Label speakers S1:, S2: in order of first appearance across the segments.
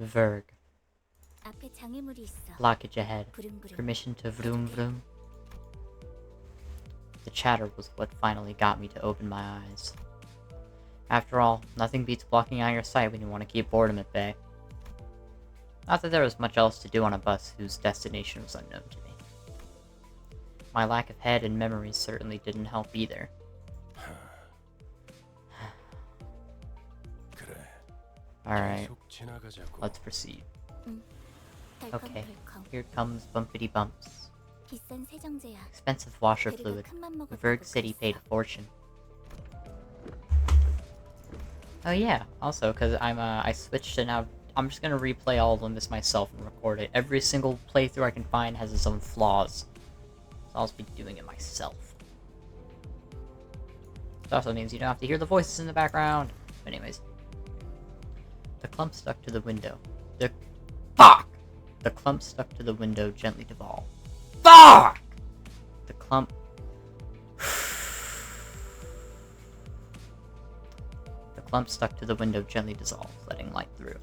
S1: Verg.
S2: 앞에 장애물이 있어.
S1: Blockage ahead.
S2: 부릉부릉.
S1: Permission to vroom vroom. The chatter was what finally got me to open my eyes. After all, nothing beats blocking out your sight when you want to keep boredom at bay. Not that there was much else to do on a bus whose destination was unknown to me. My lack of head and memories certainly didn't help either. Alright, let's proceed. Okay, here comes bumpity bumps.
S2: 비싼 세정제야.
S1: Expensive washer
S2: 베리가
S1: fluid.
S2: 큰맘 먹어서
S1: Verg
S2: 못
S1: City paid a
S2: 그랬어.
S1: fortune. Oh yeah, also, because I switched to now, I'm just gonna replay all of Limbus myself and record it. Every single playthrough I can find has its own flaws. So I'll just be doing it myself. It also means you don't have to hear the voices in the background. But anyways. The clump stuck to the window. Fuck! The clump stuck to the window gently devolved. Fuck! The clump... The clump stuck to the window gently dissolved, letting light through.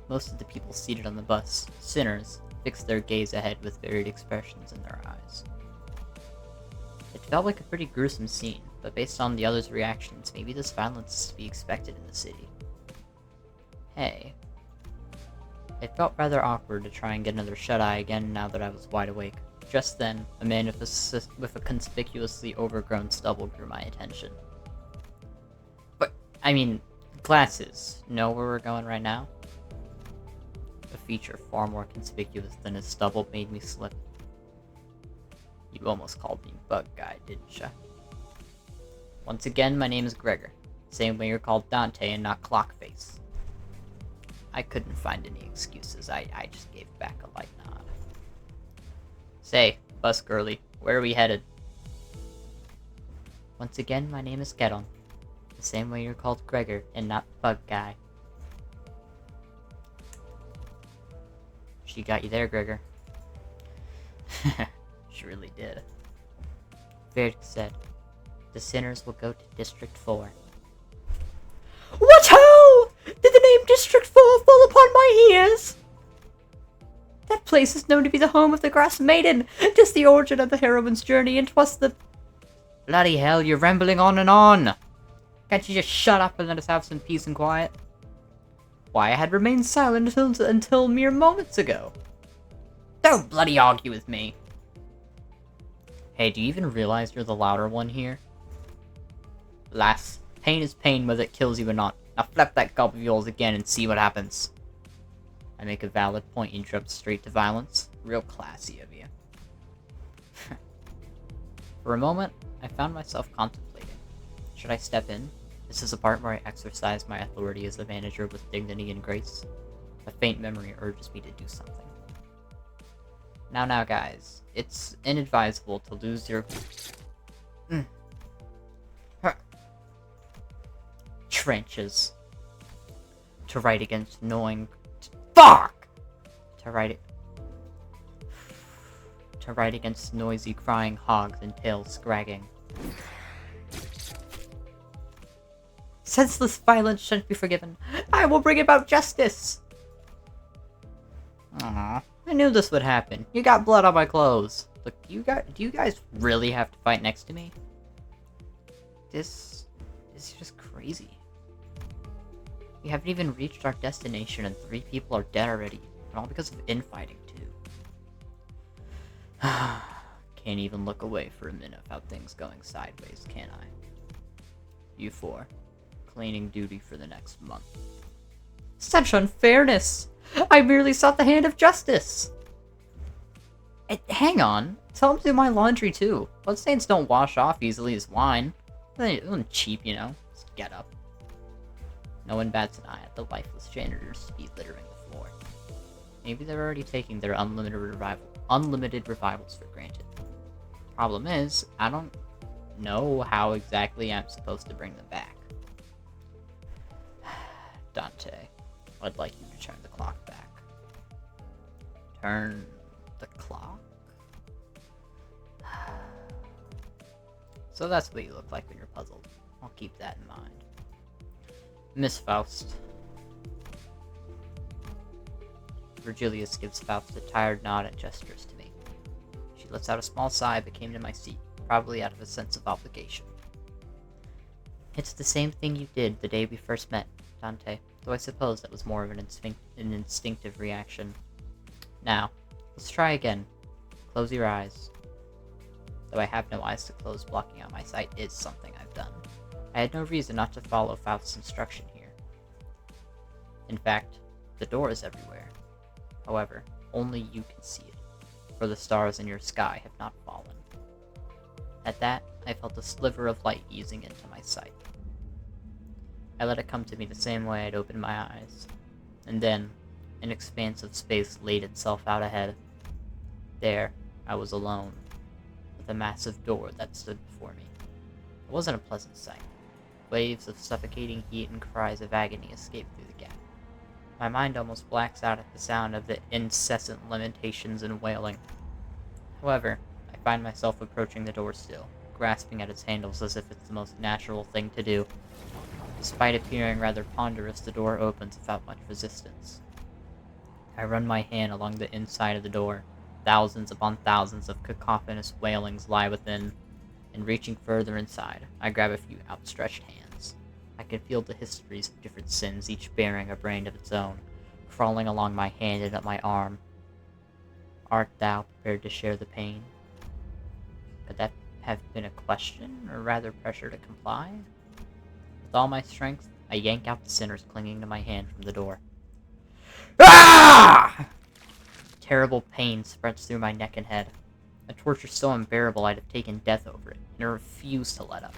S1: Most of the people seated on the bus, sinners, fixed their gaze ahead with varied expressions in their eyes. It felt like a pretty gruesome scene, but based on the others' reactions, maybe this violence is to be expected in the city. Hey. It felt rather awkward to try and get another shut-eye again now that I was wide awake. Just then, a man with a conspicuously overgrown stubble drew my attention. But, I mean, glasses. Know where we're going right now? A feature far more conspicuous than his stubble made me slip. You almost called me Bug Guy, didn't ya? Once again, my name is Gregor. Same way you're called Dante and not Clockface. I couldn't find any excuses. I just gave back a light nod. Say, bus girly, where are we headed? Once again, my name is Gedon. The same way you're called Gregor and not Bug Guy. She got you there, Gregor. She really did. Verg said, the sinners will go to District 4. What ho! Did the name District 4 fall upon my ears? That place is known to be the home of the Grass Maiden. 'Tis the origin of the heroine's journey, and 'twas the... Bloody hell, you're rambling on and on! Can't you just shut up and let us have some peace and quiet? Why, I had remained silent until mere moments ago. Don't bloody argue with me! Hey, do you even realize you're the louder one here? Lass, pain is pain whether it kills you or not. Now flap that gob of yours again and see what happens. I make a valid point, you jump straight to violence. Real classy of you. For a moment, I found myself contemplating. Should I step in? This is a part where I exercise my authority as the manager with dignity and grace. A faint memory urges me to do something. Now guys, it's inadvisable to lose your... trenches. To write against knowing... Fuck! To write against noisy crying hogs and tails scragging. Senseless violence shouldn't be forgiven. I will bring about justice! Aww. I knew this would happen. You got blood on my clothes. Look, do you guys really have to fight next to me? This is just crazy. We haven't even reached our destination and 3 people are dead already. And all because of infighting, too. Can't even look away for a minute of how things going sideways, can I? You 4. Cleaning duty for the next month. Such unfairness! I merely sought the hand of justice! Hang on. Tell him to do my laundry, too. Bloodstains don't wash off easily as wine. They're cheap, you know. Just get up. No one bats an eye at the lifeless janitors speed littering the floor. Maybe they're already taking their unlimited revivals for granted. Problem is, I don't know how exactly I'm supposed to bring them back. Dante, I'd like you to turn the clock back. Turn the clock? So that's what you look like when you're puzzled. I'll keep that in mind. Miss Faust. Virgilius gives Faust a tired nod and gestures to me. She lets out a small sigh but came to my seat, probably out of a sense of obligation. It's the same thing you did the day we first met, Dante, though I suppose that was more of an instinctive reaction. Now, let's try again. Close your eyes. Though I have no eyes to close, blocking out my sight is something I've done. I had no reason not to follow Faust's instruction here. In fact, the door is everywhere. However, only you can see it, for the stars in your sky have not fallen. At that, I felt a sliver of light easing into my sight. I let it come to me the same way I'd opened my eyes, and then, an expanse of space laid itself out ahead. There, I was alone, with a massive door that stood before me. It wasn't a pleasant sight. Waves of suffocating heat and cries of agony escaped through the gap. My mind almost blacks out at the sound of the incessant lamentations and wailing. However, I find myself approaching the door still, grasping at its handles as if it's the most natural thing to do. Despite appearing rather ponderous, the door opens without much resistance. I run my hand along the inside of the door. Thousands upon thousands of cacophonous wailings lie within, and reaching further inside, I grab a few outstretched hands. I can feel the histories of different sins, each bearing a brand of its own, crawling along my hand and up my arm. Art thou prepared to share the pain? Could that have been a question, or rather pressure to comply? With all my strength, I yank out the sinners clinging to my hand from the door. Ah! Terrible pain spreads through my neck and head. A torture so unbearable I'd have taken death over it, and I refuse to let up.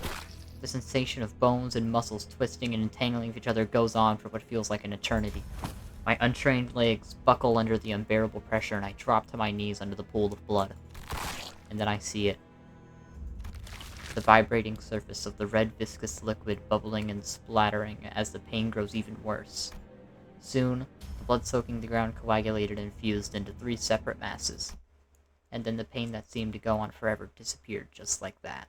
S1: The sensation of bones and muscles twisting and entangling with each other goes on for what feels like an eternity. My untrained legs buckle under the unbearable pressure, and I drop to my knees under the pool of blood. And then I see it. The vibrating surface of the red viscous liquid bubbling and splattering as the pain grows even worse. Soon, the blood soaking the ground coagulated and fused into 3 separate masses. And then the pain that seemed to go on forever disappeared just like that.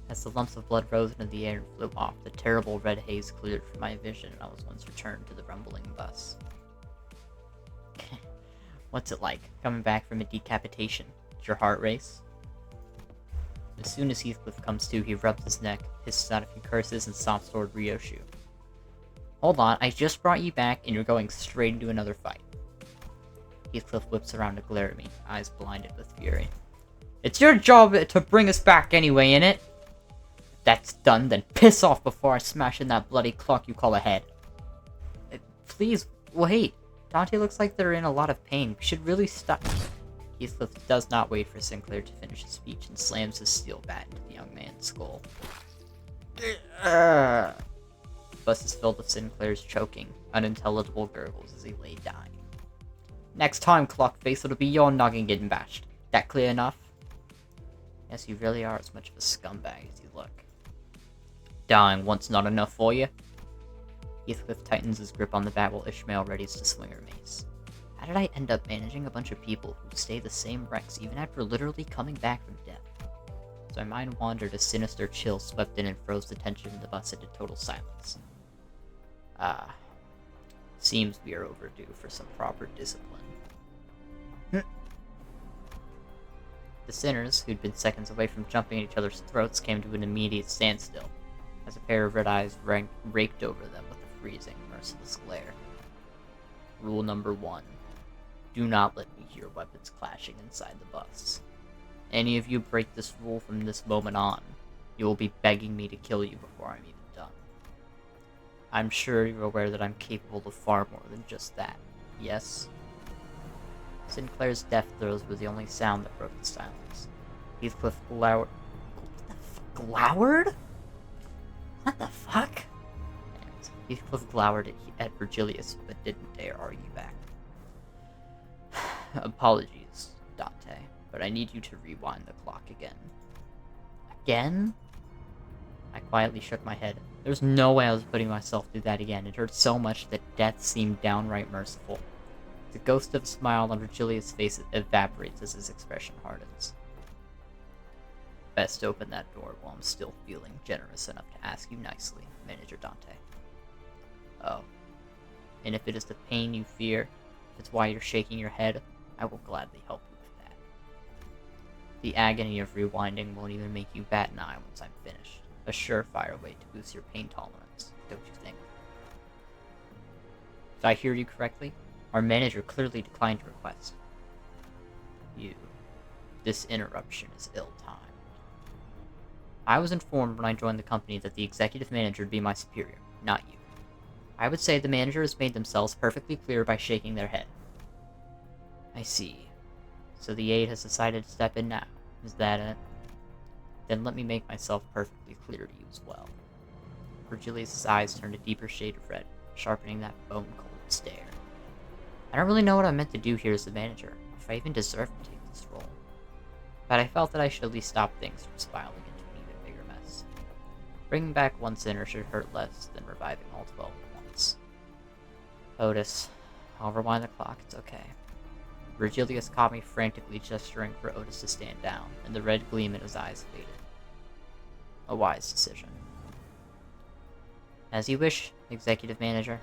S1: As the lumps of blood rose into the air and flew off, the terrible red haze cleared from my vision, and I was once returned to the rumbling bus. What's it like, coming back from a decapitation? Did your heart race? As soon as Heathcliff comes to, he rubs his neck, hisses out a few curses, and stomps toward Ryoshu. Hold on, I just brought you back, and you're going straight into another fight. Heathcliff whips around to glare at me, eyes blinded with fury. It's your job to bring us back anyway, innit? If that's done, then piss off before I smash in that bloody clock you call a head. Please, wait. Dante looks like they're in a lot of pain. We should really stop. Heathcliff does not wait for Sinclair to finish his speech and slams his steel bat into the young man's skull. The bus is filled with Sinclair's choking, unintelligible gurgles as he lay dying. Next time, Clockface, it'll be your noggin getting bashed. That clear enough? Yes, you really are as much of a scumbag as you look. Dying once not enough for you? Heathcliff tightens his grip on the bat while Ishmael readies to swing her mace. How did I end up managing a bunch of people who stay the same wrecks even after literally coming back from death? So my mind wandered, a sinister chill swept in and froze the tension in the bus into total silence. Seems we are overdue for some proper discipline. The sinners, who'd been seconds away from jumping at each other's throats, came to an immediate standstill, as a pair of red eyes raked over them with a freezing, merciless glare. Rule number 1. Do not let me hear weapons clashing inside the bus. Any of you break this rule from this moment on, you will be begging me to kill you before I'm even done. I'm sure you're aware that I'm capable of far more than just that, yes? Sinclair's death throes were the only sound that broke the silence. Heathcliff glowered. What the fuck? Glowered? What the fuck? Anyways, Heathcliff glowered at Virgilius, but didn't dare argue back. Apologies, Dante, but I need you to rewind the clock again. Again? I quietly shook my head. There's no way I was putting myself through that again. It hurt so much that death seemed downright merciful. The ghost of a smile on Virgilius' face evaporates as his expression hardens. Best open that door while I'm still feeling generous enough to ask you nicely, Manager Dante. Oh. And if it is the pain you fear, if it's why you're shaking your head, I will gladly help you with that. The agony of rewinding won't even make you bat an eye once I'm finished. A surefire way to boost your pain tolerance, don't you think? Did I hear you correctly? Our manager clearly declined your request. This interruption is ill-timed. I was informed when I joined the company that the executive manager would be my superior, not you. I would say the manager has made themselves perfectly clear by shaking their head. I see. So the aide has decided to step in now. Is that it? Then let me make myself perfectly clear to you as well. Virgilius' eyes turned a deeper shade of red, sharpening that bone-cold stare. I don't really know what I'm meant to do here as the manager, if I even deserve to take this role. But I felt that I should at least stop things from spiraling into an even bigger mess. Bringing back one sinner should hurt less than reviving all 12 at once. Otis, I'll rewind the clock, it's okay. Virgilius caught me frantically gesturing for Otis to stand down, and the red gleam in his eyes faded. A wise decision. As you wish, Executive Manager.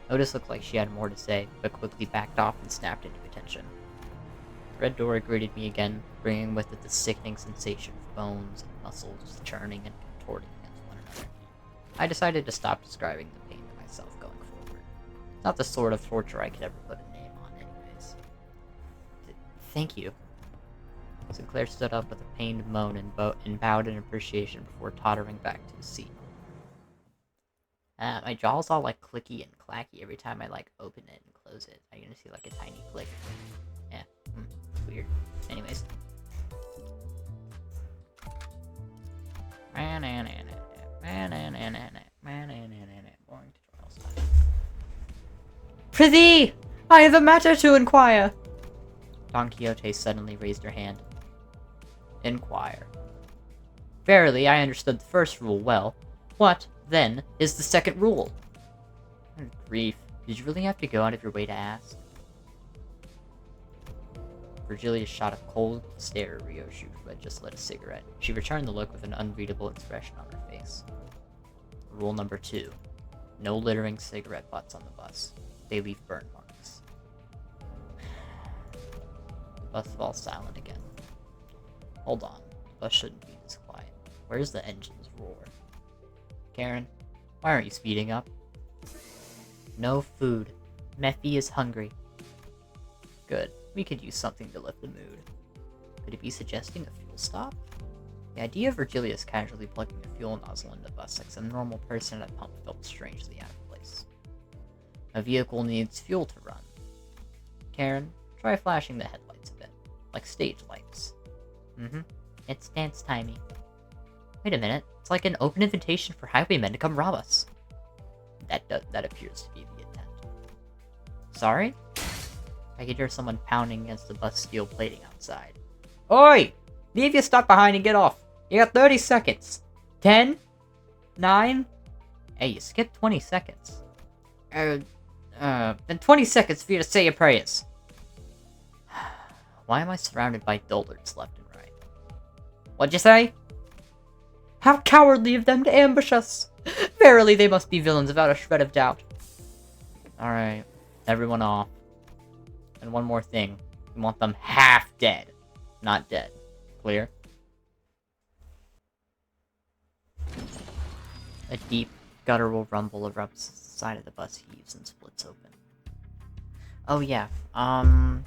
S1: Otis looked like she had more to say, but quickly backed off and snapped into attention. The red door greeted me again, bringing with it the sickening sensation of bones and muscles churning and contorting against one another. I decided to stop describing the pain to myself going forward. Not the sort of torture I could ever put a name on anyways. Thank you. Sinclair stood up with a pained moan and bowed in appreciation before tottering back to his seat. My jaw's all like clicky and clacky every time I like open it and close it. I'm gonna see like a tiny click. Yeah, weird. Anyways. Prithee! I have a matter to inquire! Don Quixote suddenly raised her hand. Inquire. Verily, I understood the first rule well. What, then, is the second rule? Good grief. Did you really have to go out of your way to ask? Virgilia shot a cold stare at Ryoshi, who had just lit a cigarette. She returned the look with an unreadable expression on her face. Rule number 2. No littering cigarette butts on the bus. They leave burn marks. The bus falls silent again. Hold on. The bus shouldn't be this quiet. Where's the engine's roar? Karen, why aren't you speeding up? No food. Mephi is hungry. Good. We could use something to lift the mood. Could it be suggesting a fuel stop? The idea of Virgilius casually plugging a fuel nozzle into the bus like some normal person at a pump felt strangely out of place. A vehicle needs fuel to run. Karen, try flashing the headlights a bit. Like stage lights. It's dance timey. Wait a minute. It's like an open invitation for highwaymen to come rob us. That appears to be the intent. Sorry? I could hear someone pounding against the bus steel plating outside. Oi! Leave your stuff behind and get off. You got 30 seconds. 10? 9? Hey, you skipped 20 seconds. Then 20 seconds for you to say your prayers. Why am I surrounded by dullards left and right? What'd you say? How cowardly of them to ambush us! Verily, they must be villains without a shred of doubt. Alright, everyone off. And one more thing. We want them half dead. Not dead. Clear? A deep, guttural rumble erupts as the side of the bus heaves and splits open. Oh yeah, I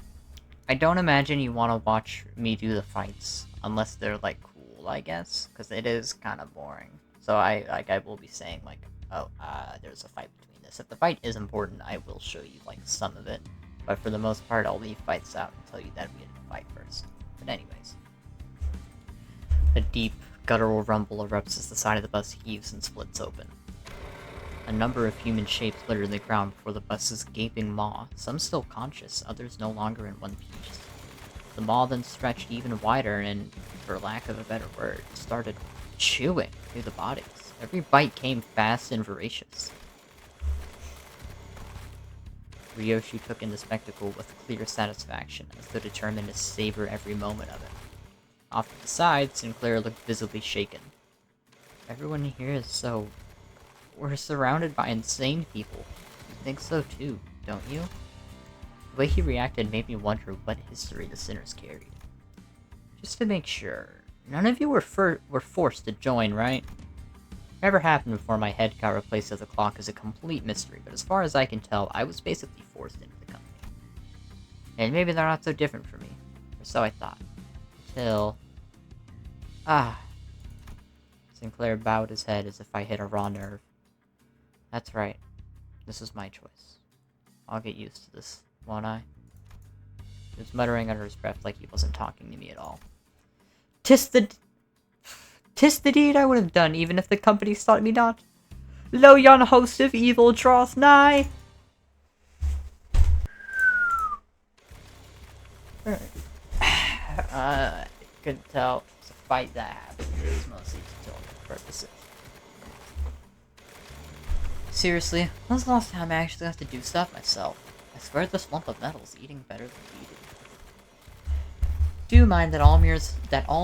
S1: don't imagine you want to watch me do the fights, unless they're, like, cool, I guess, because it is kind of boring. So I will be saying, like, oh, there's a fight between this. If the fight is important, I will show you, like, some of it. But for the most part, I'll leave fights out and tell you that we had to fight first. But anyways. A deep, guttural rumble erupts as the side of the bus heaves and splits open. A number of human shapes litter the ground before the bus's gaping maw, some still conscious, others no longer in one piece. The maw then stretched even wider and, for lack of a better word, started chewing through the bodies. Every bite came fast and voracious. Ryoshi took in the spectacle with clear satisfaction, as though determined to savor every moment of it. Off to the side, Sinclair looked visibly shaken. Everyone here is so We're surrounded by insane people. You think so too, don't you? The way he reacted made me wonder what history the sinners carried. Just to make sure, none of you were forced to join, right? Whatever happened before my head got replaced with a clock is a complete mystery, but as far as I can tell, I was basically forced into the company. And maybe they're not so different from me, or so I thought. Until... Sinclair bowed his head as if I hit a raw nerve. That's right. This is my choice. I'll get used to this, won't I? He was muttering under his breath like he wasn't talking to me at all. Tis the deed I would have done, even if the company sought me not. Lo, yon host of evil draweth nigh! Couldn't tell. It's a fight that happened. It was mostly tutorial purposes. Seriously, when's the last time I actually have to do stuff myself? I swear this lump of metal is eating better than we do. Do mind that all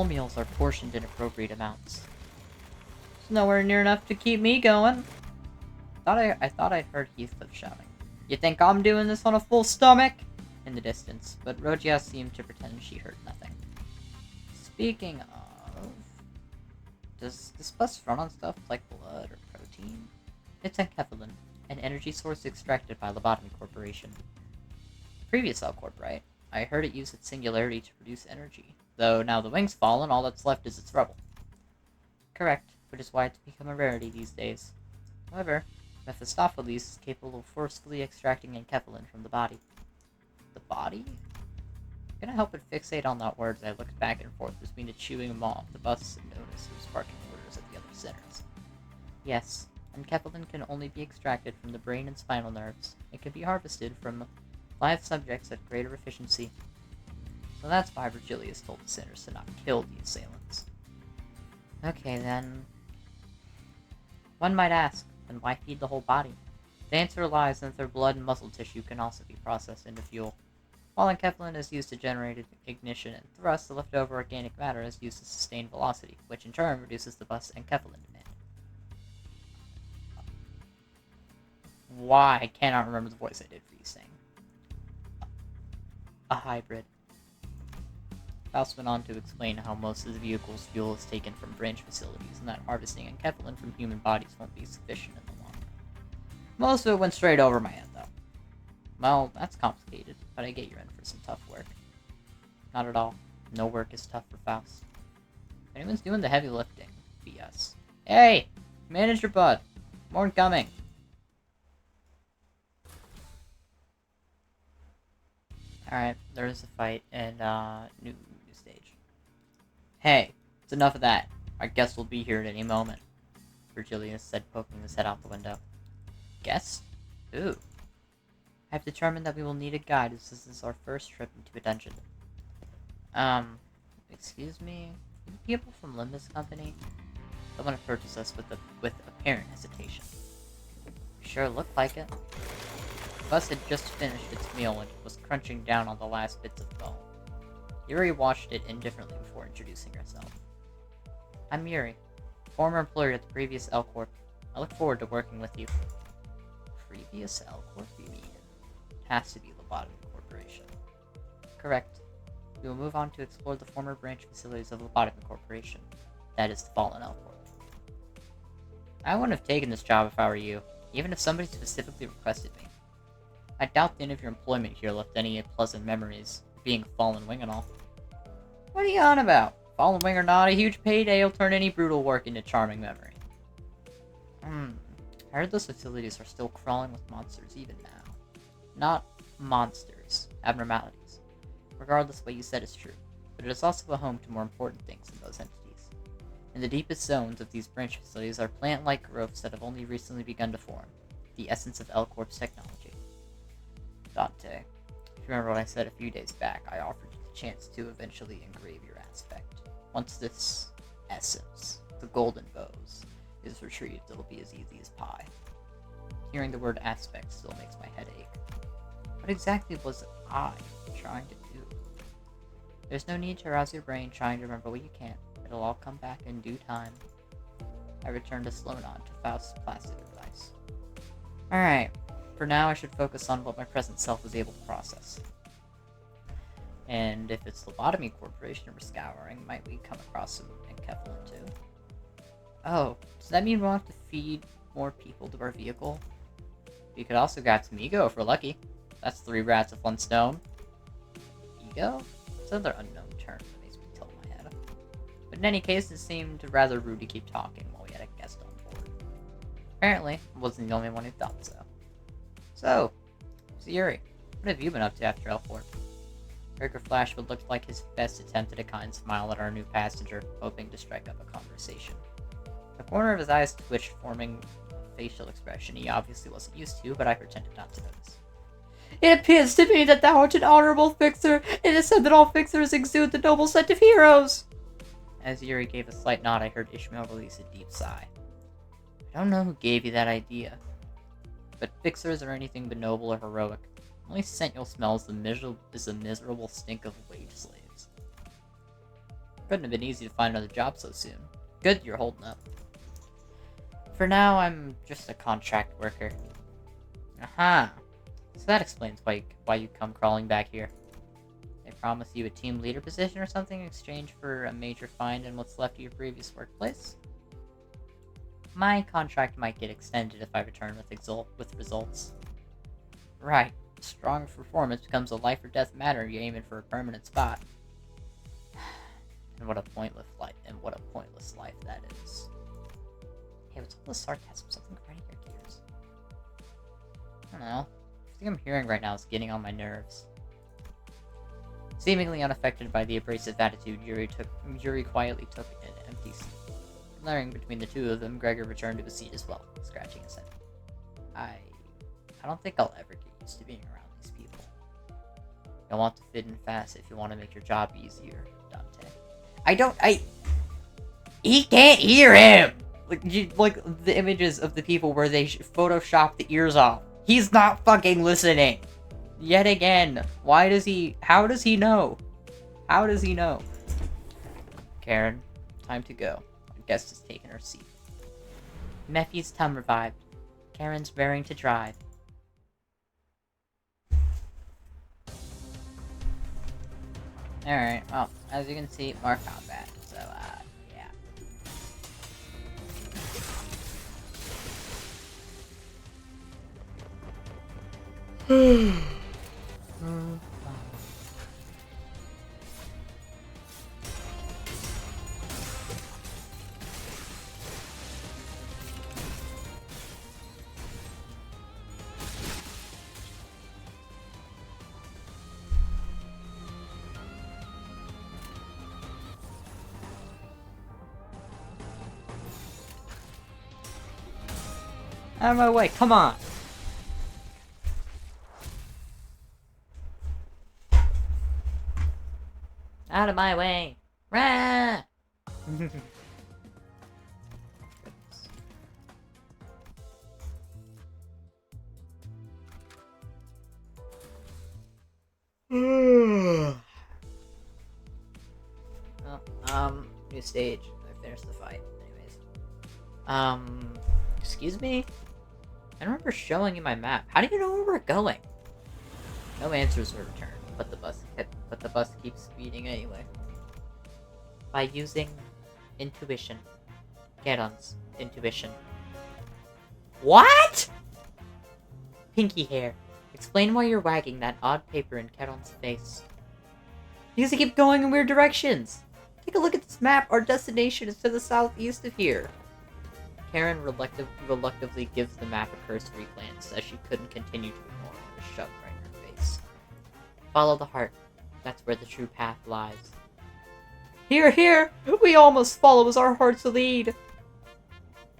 S1: meals are portioned in appropriate amounts. It's nowhere near enough to keep me going. I thought I'd heard Heathcliff shouting. You think I'm doing this on a full stomach? In the distance, but Rogia seemed to pretend she heard nothing. Speaking of... Does this bus run on stuff like blood or protein? It's enkephalin, an energy source extracted by Lobotomy Corporation. Previous L Corp, right? I heard it used its singularity to produce energy. Though now the wing's fallen, all that's left is its rubble. Correct, which is why it's become a rarity these days. However, Mephistopheles is capable of forcefully extracting enkephalin from the body. The body? I couldn't help but fixate on that word as I looked back and forth between the chewing maw of the bus and noticed it was barking orders at the other sinners. Yes, enkephalin can only be extracted from the brain and spinal nerves. It can be harvested from live subjects at greater efficiency. So that's why Virgilius told the sinners to not kill the assailants. Okay then. One might ask, then why feed the whole body? The answer lies in that their blood and muscle tissue can also be processed into fuel. While enkephalin is used to generate ignition and thrust, the leftover organic matter is used to sustain velocity, which in turn reduces the bus enkephalin demand. Why? I cannot remember the voice I did for you saying. A hybrid. Faust went on to explain how most of the vehicle's fuel is taken from branch facilities, and that harvesting enkephalin from human bodies won't be sufficient in the long run. Most of it went straight over my head, though. Well, that's complicated, but I get you're in for some tough work. Not at all. No work is tough for Faust. If anyone's doing the heavy lifting, BS. Hey! Manage your butt. More incoming. Alright, there's a fight, and, new stage. Hey, it's enough of that. Our guest will be here at any moment, Virgilius said, poking his head out the window. Guest? Who? I've determined that we will need a guide as this is our first trip into a dungeon. Excuse me? People from Limbus Company? Someone approaches us with apparent hesitation. Sure looked like it. The bus had just finished its meal and was crunching down on the last bits of bone. Yuri watched it indifferently before introducing herself. I'm Yuri, former employer at the previous L Corp. I look forward to working with you. Previous L Corp, you mean? It has to be Lobotomy Corporation. Correct. We will move on to explore the former branch facilities of Lobotomy Corporation. That is the fallen L Corp. I wouldn't have taken this job if I were you, even if somebody specifically requested me. I doubt the end of your employment here left any pleasant memories, being a fallen wing and all. What are you on about? Fallen wing or not, a huge payday will turn any brutal work into charming memory. I heard those facilities are still crawling with monsters even now. Not monsters, abnormalities. Regardless, what you said is true, but it is also a home to more important things than those entities. In the deepest zones of these branch facilities are plant-like growths that have only recently begun to form, the essence of L Corp's technology. Dante, if you remember what I said a few days back, I offered you the chance to eventually engrave your aspect. Once this essence, the golden bows, is retrieved, it'll be as easy as pie. Hearing the word aspect still makes my head ache. What exactly was I trying to do? There's no need to arouse your brain trying to remember what you can't. It'll all come back in due time. I returned a slow nod to Faust's placid reply. eyes. Alright, for now I should focus on what my present self was able to process. And if it's Lobotomy Corporation we're scouring, might we come across some Kevlar too? Oh, does that mean we'll have to feed more people to our vehicle? We could also grab some ego if we're lucky. That's 3 rats with 1 stone. Ego? It's another unknown term that makes me tilt my head. But in any case, it seemed rather rude to keep talking while we had a guest on board. Apparently, I wasn't the only one who thought so. So, Sayuri, what have you been up to after L4? Gregor flashed what looked like his best attempt at a kind smile at our new passenger, hoping to strike up a conversation. The corner of his eyes twitched, forming a facial expression he obviously wasn't used to, but I pretended not to notice. It appears to me that thou art an honorable fixer. It is said that all fixers exude the noble scent of heroes. As Yuri gave a slight nod, I heard Ishmael release a deep sigh. I don't know who gave you that idea, but fixers are anything but noble or heroic. The only scent you'll smell is the miserable stink of wage slaves. Couldn't have been easy to find another job so soon. Good you're holding up. For now, I'm just a contract worker. Aha! So that explains why you come crawling back here. They promise you a team leader position or something in exchange for a major find in what's left of your previous workplace? My contract might get extended if I return with results. Right. Strong performance becomes a life or death matter you're aiming for a permanent spot. And what a pointless life that is. Hey, what's all this sarcasm? Something grinding your gears? I don't know. I'm hearing right now is getting on my nerves. Seemingly unaffected by the abrasive attitude, Yuri quietly took an empty seat. Glaring between the two of them, Gregor returned to his seat as well, scratching his head. I don't think I'll ever get used to being around these people. You'll want to fit in fast if you want to make your job easier, Dante. He can't hear him! Like the images of the people where they Photoshop the ears off. He's not fucking listening! Yet again. How does he know? How does he know? Karen, time to go. Our guest has taken her seat. Mephi's tum revived. Karen's raring to drive. Alright, well, as you can see, more combat. So, yeah. Out of my way, come on! Out of my way! Rah! Well, new stage. I finished the fight. Anyways. Excuse me? I remember showing you my map. How do you know where we're going? No answers were returned, but the bus keeps speeding anyway. By using intuition. Geron's intuition. What?! Pinky hair. Explain why you're wagging that odd paper in Keron's face. Because they keep going in weird directions! Take a look at this map. Our destination is to the southeast of here. Karen reluctantly gives the map a cursory glance, as she couldn't continue to ignore what was shoved right in her face. Follow the heart. That's where the true path lies. Here, here! We all must follow as our hearts lead!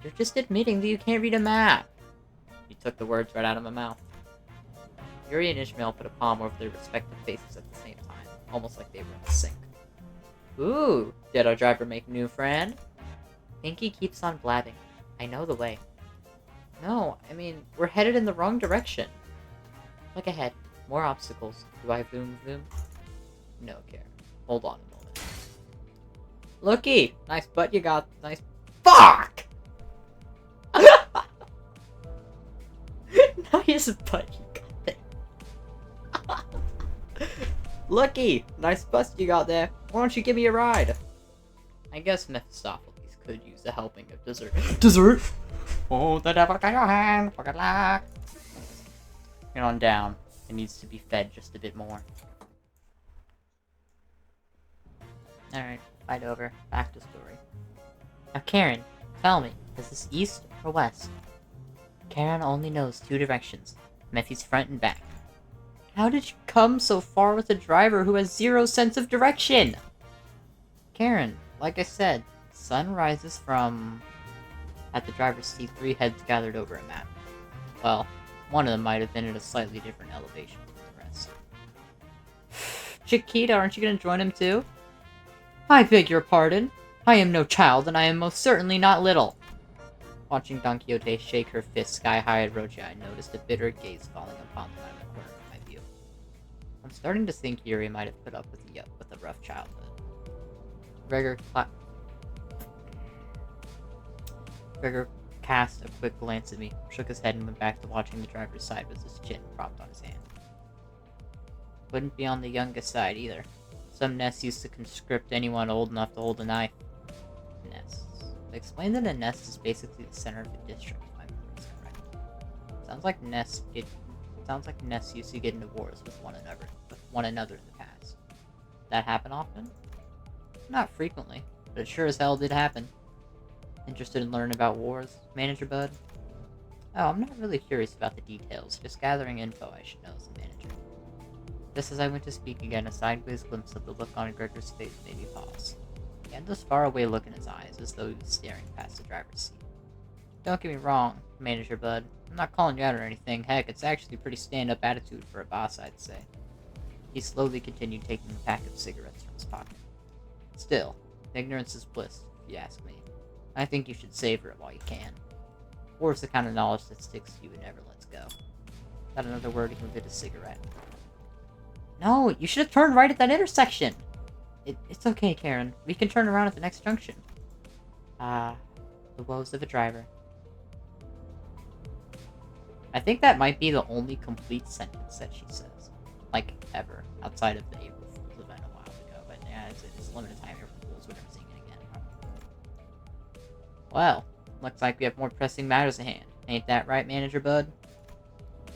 S1: You're just admitting that you can't read a map! He took the words right out of my mouth. Yuri and Ishmael put a palm over their respective faces at the same time, almost like they were in sync. Ooh, did our driver make a new friend? Pinky keeps on blabbing. I know the way. No, I mean, we're headed in the wrong direction. Look ahead. More obstacles. Do I boom? No, Karen. Hold on a moment. Looky! Nice butt you got. Nice. Fuck! funniest butt you got there. Looky! Nice bust you got there. Why don't you give me a ride? I guess Mephistopheles could use a helping of dessert. Dessert? Oh, the devil got your hand. For good luck. Get on down. It needs to be fed just a bit more. Alright, fight over. Back to story. Now, Karen, tell me, is this east or west? Karen only knows two directions. Mephi's front and back. How did you come so far with a driver who has zero sense of direction? Karen, like I said, sun rises from... At the driver's seat, 3 heads gathered over a map. Well, one of them might have been at a slightly different elevation from the rest. Chiquita, aren't you gonna join him too? I beg your pardon. I am no child, and I am most certainly not little. Watching Don Quixote shake her fist sky-high at Rocha, I noticed a bitter gaze falling upon them out of the corner of my view. I'm starting to think Yuri might have put up with a rough childhood. Gregor cast a quick glance at me, shook his head, and went back to watching the driver's side with his chin propped on his hand. Wouldn't be on the youngest side, either. Some nests used to conscript anyone old enough to hold a knife. Nests. Explain that a nest is basically the center of a district, if my memory is correct. Sounds like nests used to get into wars with one another in the past. Did that happen often? Not frequently, but it sure as hell did happen. Interested in learning about wars, Manager Bud? Oh, I'm not really curious about the details, just gathering info I should know as the manager. Just as I went to speak again, a sideways glimpse of the look on Gregor's face made me pause. He had this faraway look in his eyes, as though he was staring past the driver's seat. Don't get me wrong, Manager Bud. I'm not calling you out or anything. Heck, it's actually a pretty stand-up attitude for a boss, I'd say. He slowly continued taking a pack of cigarettes from his pocket. Still, ignorance is bliss, if you ask me. I think you should savor it while you can. War's the kind of knowledge that sticks to you and never lets go. Got another word, he lit a cigarette. No, you should have turned right at that intersection! It's okay, Karen. We can turn around at the next junction. Ah, the woes of a driver. I think that might be the only complete sentence that she says. Like, ever. Outside of the April Fool's event a while ago. But yeah, it's limited time April Fool's. We're never seeing it again. Well, looks like we have more pressing matters at hand. Ain't that right, Manager Bud?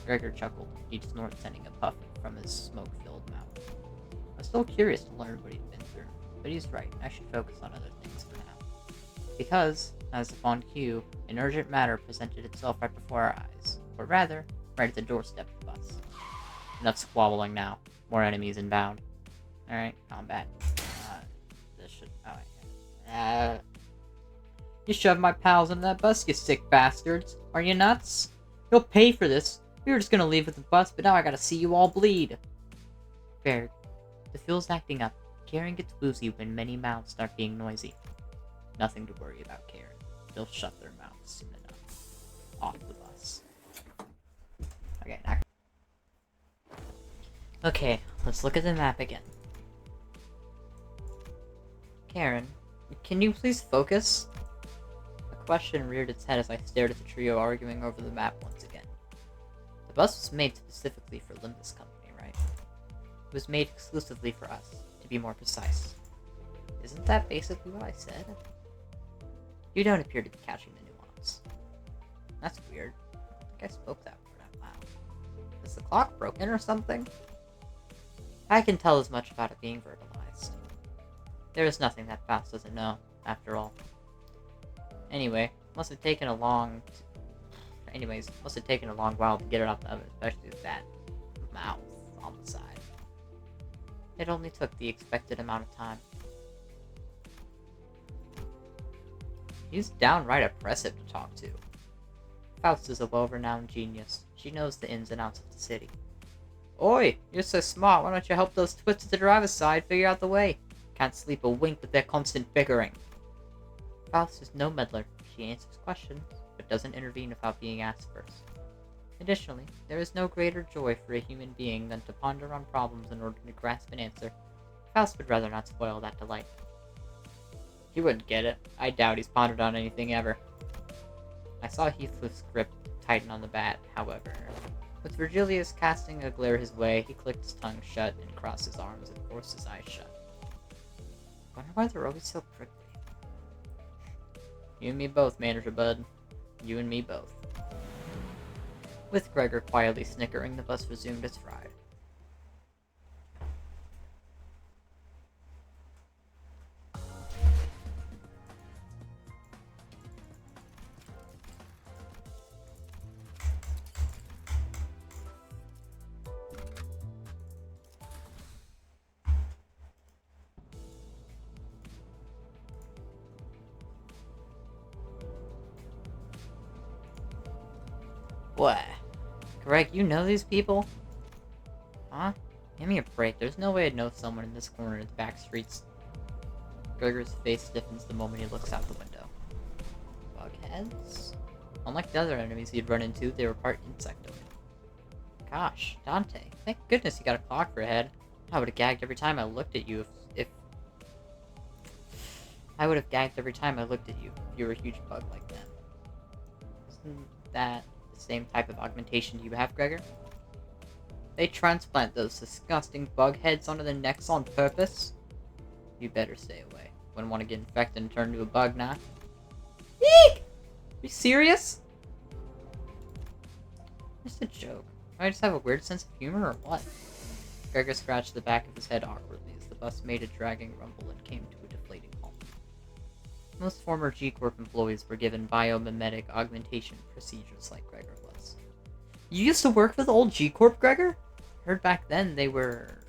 S1: Gregor chuckled, each snort sending a puff from his smoke-filled mouth. I was still curious to learn what he'd been through, but he's right. I should focus on other things for now. Because, as upon cue, an urgent matter presented itself right before our eyes. Or rather, right at the doorstep of us. Enough squabbling now. More enemies inbound. Alright, combat. This should... Alright. You shoved my pals into that bus, you sick bastards. Are you nuts? You'll pay for this. We were just gonna leave with the bus, but now I gotta see you all bleed. Berg. The fuel's acting up. Karen gets woozy when many mouths start being noisy. Nothing to worry about, Karen. They'll shut their mouths soon enough. Off the bus. Okay, now... Okay, let's look at the map again. Karen, can you please focus? A question reared its head as I stared at the trio arguing over the map once again. The bus was made specifically for Limbus Company, right? It was made exclusively for us, to be more precise. Isn't that basically what I said? You don't appear to be catching the nuance. That's weird. I think I spoke that word out loud. Is the clock broken or something? I can tell as much about it being verbalized. There is nothing that Faust doesn't know, after all. Anyway, must have taken a long while to get it off the oven, especially with that mouth on the side. It only took the expected amount of time. He's downright oppressive to talk to. Faust is a well-renowned genius. She knows the ins and outs of the city. Oi! You're so smart, why don't you help those twits at the driver's side figure out the way? Can't sleep a wink with their constant bickering. Faust is no meddler. She answers questions, but doesn't intervene without being asked first. Additionally, there is no greater joy for a human being than to ponder on problems in order to grasp an answer. Faust would rather not spoil that delight. He wouldn't get it. I doubt he's pondered on anything ever. I saw Heathcliff's grip tighten on the bat, however. With Virgilius casting a glare his way, he clicked his tongue shut and crossed his arms and forced his eyes shut. Wonder why they're always so prickly. You and me both, Manager Bud. You and me both. With Gregor quietly snickering, the bus resumed its ride. What? Greg, you know these people? Huh? Give me a break. There's no way I'd know someone in this corner of the back streets. Gregor's face stiffens the moment he looks out the window. Bugheads? Unlike the other enemies he'd run into, they were part insectoid. Gosh, Dante, thank goodness you got a clock for a head. I would have gagged every time I looked at you if I would have gagged every time I looked at you if you were a huge bug like that. Isn't that the same type of augmentation you have, Gregor? They transplant those disgusting bug heads onto their necks on purpose? You better stay away. Wouldn't want to get infected and turn into a bug, nah? Eek! Are you serious? Just a joke. I just have a weird sense of humor or what? Gregor scratched the back of his head awkwardly as the bus made a dragging rumble and came to a deflating halt. Most former G-Corp employees were given biomimetic augmentation procedures like Gregor was. You used to work with old G-Corp, Gregor? Heard back then they were...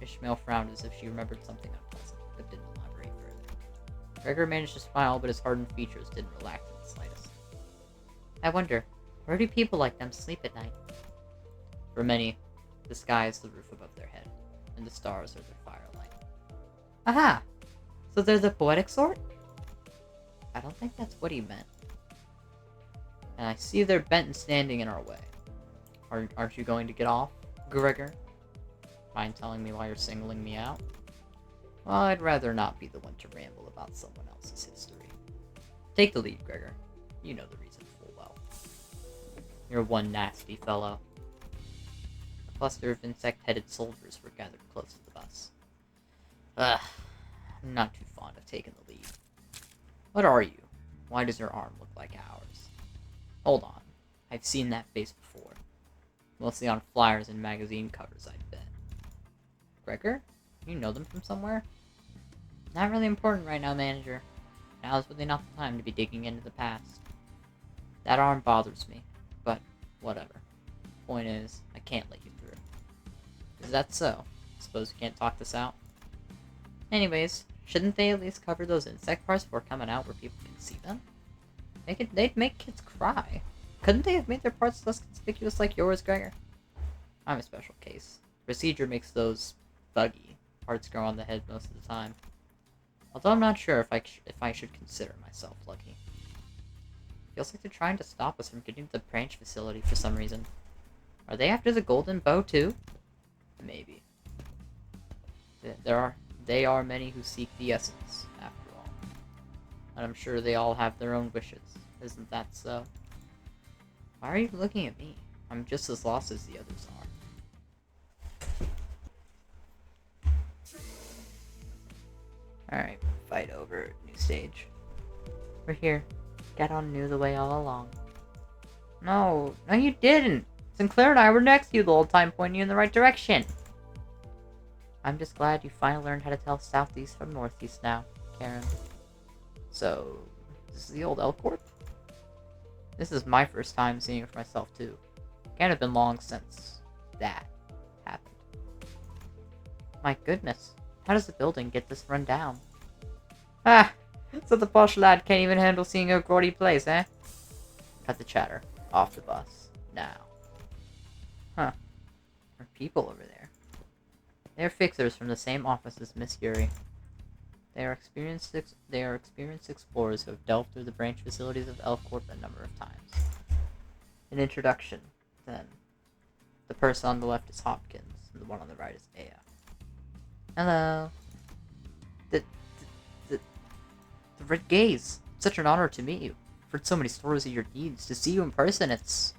S1: Ishmael frowned as if she remembered something unpleasant, but didn't elaborate further. Gregor managed to smile, but his hardened features didn't relax in the slightest. I wonder, where do people like them sleep at night? For many, the sky is the roof above their head, and the stars are their firelight. Aha! So they're the poetic sort? I don't think that's what he meant. And I see they're bent and standing in our way. Aren't you going to get off, Gregor? Mind telling me why you're singling me out? Well, I'd rather not be the one to ramble about someone else's history. Take the lead, Gregor. You know the reason full well. You're one nasty fellow. A cluster of insect-headed soldiers were gathered close to the bus. Ugh, I'm not too fond of taking the lead. What are you? Why does your arm look like ours? Hold on. I've seen that face before. Mostly on flyers and magazine covers, I'd bet. Gregor? You know them from somewhere? Not really important right now, Manager. Now is really not the time to be digging into the past. That arm bothers me, but whatever. Point is, I can't let you through. Is that so? Suppose you can't talk this out? Anyways, shouldn't they at least cover those insect parts before coming out where people can see them? They'd make kids cry. Couldn't they have made their parts less conspicuous like yours, Gregor? I'm a special case. The procedure makes those buggy parts grow on the head most of the time. Although I'm not sure if I should consider myself lucky. Feels like they're trying to stop us from getting to the branch facility for some reason. Are they after the golden bow too? Maybe. They are many who seek the essence, after all. And I'm sure they all have their own wishes. Isn't that so? Why are you looking at me? I'm just as lost as the others are. Alright, fight over. New stage. We're here. Gaddon knew the way all along. No, you didn't! Sinclair and I were next to you the whole time, pointing you in the right direction. I'm just glad you finally learned how to tell southeast from northeast now, Karen. So, this is the old Elcorp? This is my first time seeing it for myself, too. Can't have been long since that happened. My goodness, how does the building get this run down? Ah, so the posh lad can't even handle seeing a gaudy place, eh? Cut the chatter. Off the bus. Now. Huh. There are people over there. They are fixers from the same office as Miss Yuri. They are experienced explorers who have delved through the branch facilities of Elcorp a number of times. An introduction, then. The person on the left is Hopkins, and the one on the right is Aya. Hello. The Red Gaze. Such an honor to meet you. heard so many stories of your deeds. To see you in person, it's...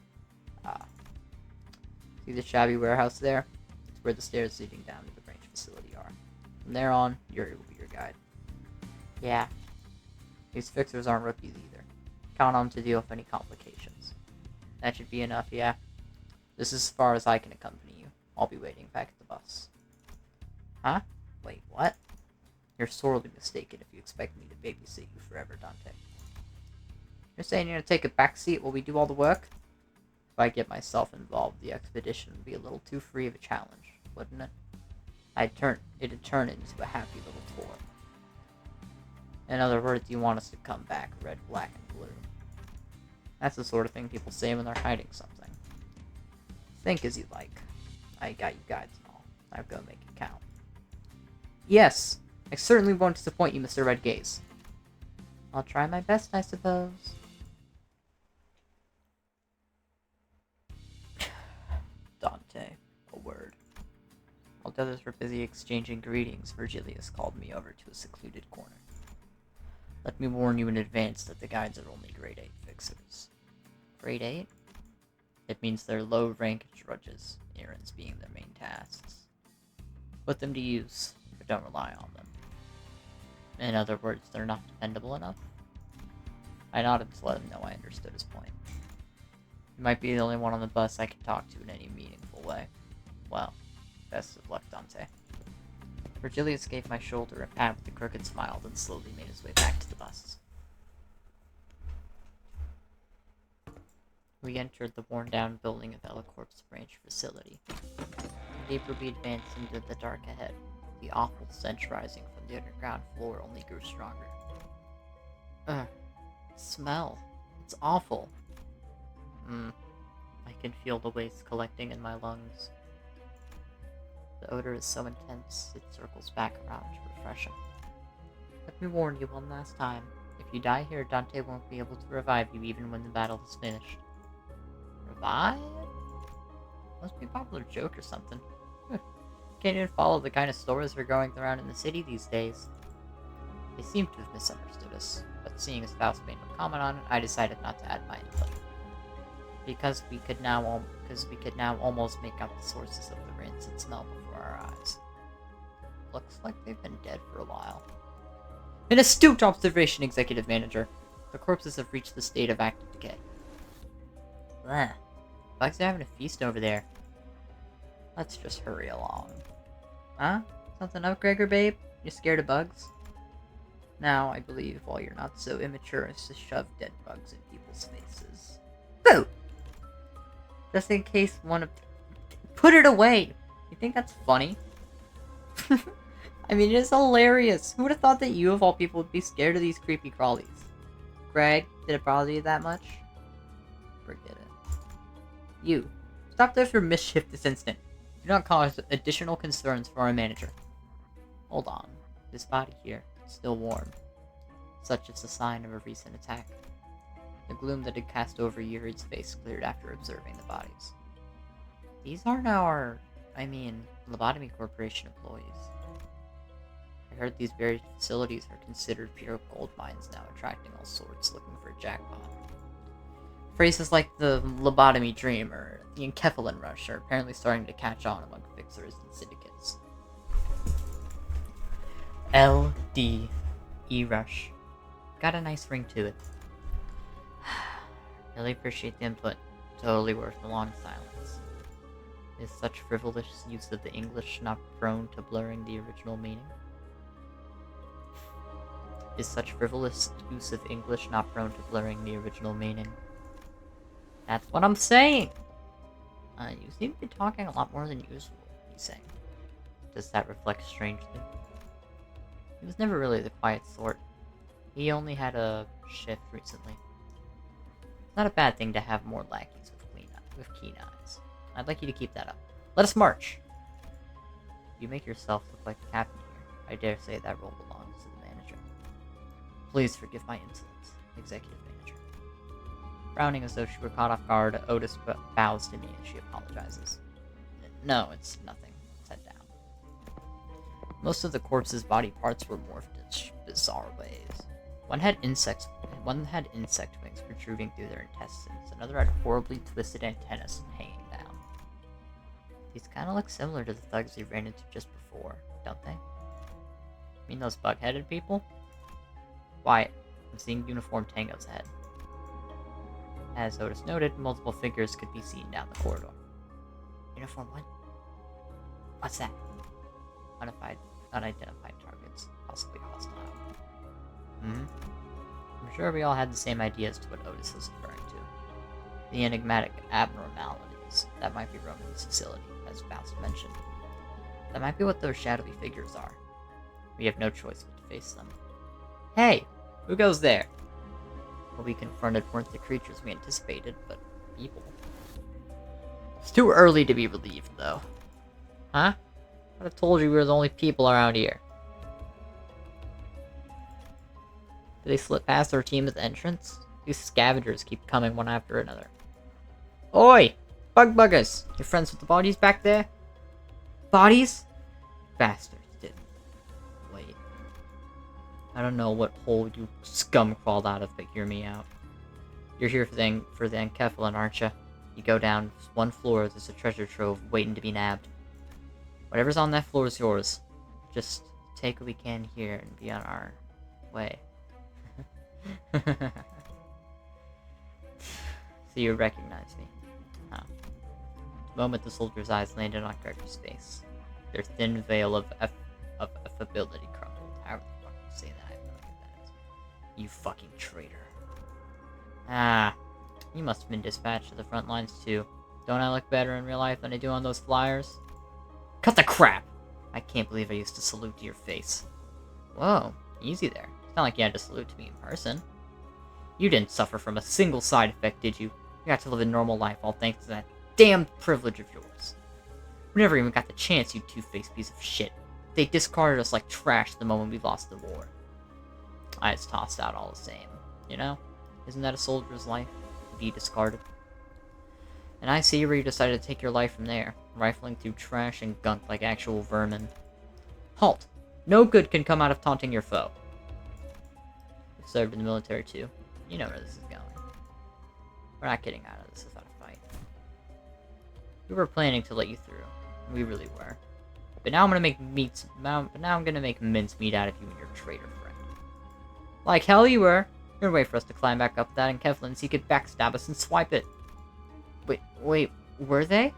S1: See the shabby warehouse there? It's where the stairs leading down to the branch facility are. From there on, Yuri will be your guide. Yeah. These fixers aren't rookies either. Count on them to deal with any complications. That should be enough, yeah? This is as far as I can accompany you. I'll be waiting back at the bus. Huh? Wait, what? You're sorely mistaken if you expect me to babysit you forever, Dante. You're saying you're gonna take a backseat while we do all the work? If I get myself involved, the expedition would be a little too free of a challenge, wouldn't it? It'd turn into a happy little tour. In other words, you want us to come back red, black, and blue. That's the sort of thing people say when they're hiding something. Think as you like. I got you guides and all. Now go make it count. Yes! I certainly won't disappoint you, Mr. Red Gaze. I'll try my best, I suppose. Dante, a word. While the others were busy exchanging greetings, Virgilius called me over to a secluded corner. Let me warn you in advance that the guides are only grade 8 fixers. Grade 8? It means they're low-rank drudges, errands being their main tasks. Put them to use, but don't rely on them. In other words, they're not dependable enough? I nodded to let him know I understood his point. You might be the only one on the bus I can talk to in any meaningful way. Well, best of luck, Dante. Virgilius gave my shoulder a pat with a crooked smile, then slowly made his way back to the bus. We entered the worn-down building of Elacorp's branch facility. The deeper we advanced into the dark ahead, the awful stench rising from the underground floor only grew stronger. Ugh. Smell. It's awful. I can feel the waste collecting in my lungs. The odor is so intense, it circles back around to refresh him. Let me warn you one last time. If you die here, Dante won't be able to revive you even when the battle is finished. Revive? Must be a popular joke or something. Can't even follow the kind of stories we're going around in the city these days. They seem to have misunderstood us, but seeing as Faust made no comment on it, I decided not to add my input. Because we could now almost make out the sources of the rancid smell before our eyes. Looks like they've been dead for a while. An astute observation, Executive Manager. The corpses have reached the state of active decay. Bleh. Bugs are having a feast over there. Let's just hurry along. Huh? Something up, Gregor, babe? You scared of bugs? Now, I believe, while you're not so immature as to shove dead bugs in people's faces. Boo! Just in case one of... Put it away! You think that's funny? I mean, it is hilarious. Who would have thought that you, of all people, would be scared of these creepy crawlies? Greg, did it bother you that much? Forget it. You. Stop there for mischief this instant. Do not cause additional concerns for our manager. Hold on. This body here, still warm. Such is a sign of a recent attack. The gloom that had cast over Yuri's face cleared after observing the bodies. These aren't our... Lobotomy Corporation employees. I heard these various facilities are considered pure gold mines now, attracting all sorts looking for a jackpot. Phrases like the lobotomy dream or the encephalon rush are apparently starting to catch on among fixers and syndicates. LDE rush. Got a nice ring to it. Really appreciate the input. Totally worth the long silence. Is such frivolous use of the English not prone to blurring the original meaning? Is such frivolous use of English not prone to blurring the original meaning? That's what I'm saying! You seem to be talking a lot more than usual, he's saying. Does that reflect strangely? He was never really the quiet sort. He only had a shift recently. It's not a bad thing to have more lackeys with keen eyes. I'd like you to keep that up. Let us march! You make yourself look like the captain here. I dare say that role belongs to the manager. Please forgive my insolence, Executive Manager. Frowning as though she were caught off guard, Otis bows to me and she apologizes. No, it's nothing. Let's head down. Most of the corpse's body parts were morphed in bizarre ways. One had insect wings protruding through their intestines. Another had horribly twisted antennas hanging down. These kind of look similar to the thugs we ran into just before, don't they? Mean those bug-headed people? Why, I'm seeing uniformed tangos ahead. As Otis noted, multiple figures could be seen down the corridor. Uniform what? What's that? Unidentified targets, possibly hostile. I'm sure we all had the same idea as to what Otis was referring to. The enigmatic abnormalities that might be roaming this facility, as Faust mentioned. That might be what those shadowy figures are. We have no choice but to face them. Hey! Who goes there? What we confronted weren't the creatures we anticipated, but people. It's too early to be relieved, though. Huh? I'd have told you we were the only people around here. Did they slip past our team at the entrance? These scavengers keep coming one after another. Oi! Bug buggers! Your friends with the bodies back there? Bodies? Bastards didn't. Wait. I don't know what hole you scum crawled out of, but hear me out. You're here for the Encephalon, aren't you? You go down one floor, there's a treasure trove waiting to be nabbed. Whatever's on that floor is yours. Just take what we can here and be on our way. So you recognize me. Huh. The moment the soldier's eyes landed on Gregor's face, their thin veil of affability crumbled. However the fuck you say that, I have no idea what that is. You fucking traitor. Ah, you must have been dispatched to the front lines too. Don't I look better in real life than I do on those flyers? Cut the crap! I can't believe I used to salute to your face. Whoa, easy there. It's not like you had to salute to me in person. You didn't suffer from a single side effect, did you? You got to live a normal life all thanks to that damn privilege of yours. We never even got the chance, you two-faced piece of shit. They discarded us like trash the moment we lost the war. I was tossed out all the same, you know? Isn't that a soldier's life? To be discarded? And I see where you decided to take your life from there, rifling through trash and gunk like actual vermin. Halt! No good can come out of taunting your foe. You served in the military too. You know where this is going. We're not getting out of this without a fight. We were planning to let you through. We really were. But now I'm gonna make mincemeat out of you and your traitor friend. Like hell you were. You're gonna wait for us to climb back up that Encephalon so you could backstab us and swipe it. Wait, were they?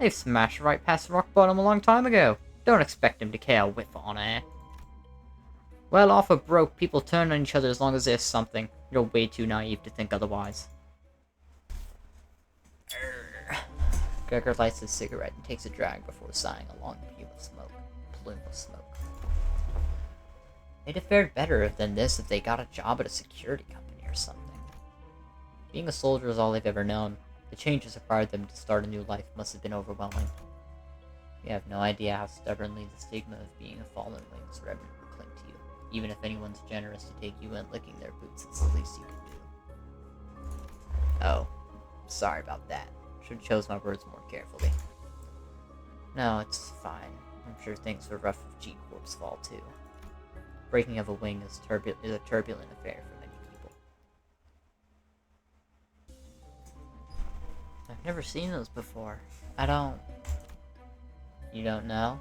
S1: They've smashed right past the rock bottom a long time ago. Don't expect him to care a whiff on air. Well, off or broke, people turn on each other as long as there's something. You're way too naive to think otherwise. Gregor lights his cigarette and takes a drag before sighing a long plume of smoke. They'd have fared better than this if they got a job at a security company or something. Being a soldier is all they've ever known. The changes required them to start a new life must have been overwhelming. You have no idea how stubbornly the stigma of being a fallen wings remnant will cling to you. Even if anyone's generous to take you in licking their boots, it's the least you can do. Oh, sorry about that. Should have chose my words more carefully. No, it's fine. I'm sure things were rough with G-Corp's fall too. Breaking of a wing is a turbulent affair for many people. I've never seen those before. You don't know?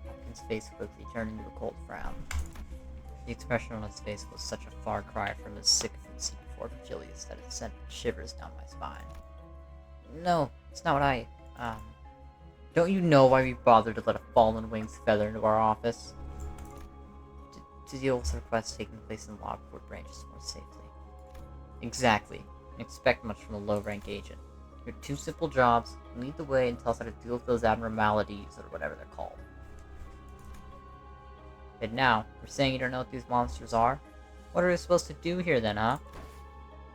S1: Hopkins' face quickly turned into a cold frown. The expression on his face was such a far cry from his sycophancy before Achilles that it sent shivers down my spine. No, it's not what don't you know why we bothered to let a fallen wing's feather into our office? To deal with requests taking place in logboard branches more safely. Exactly. And expect much from a low-rank agent. Your two simple jobs: lead the way and tell us how to deal with those abnormalities, or whatever they're called. And now, we're saying you don't know what these monsters are? What are we supposed to do here then, huh?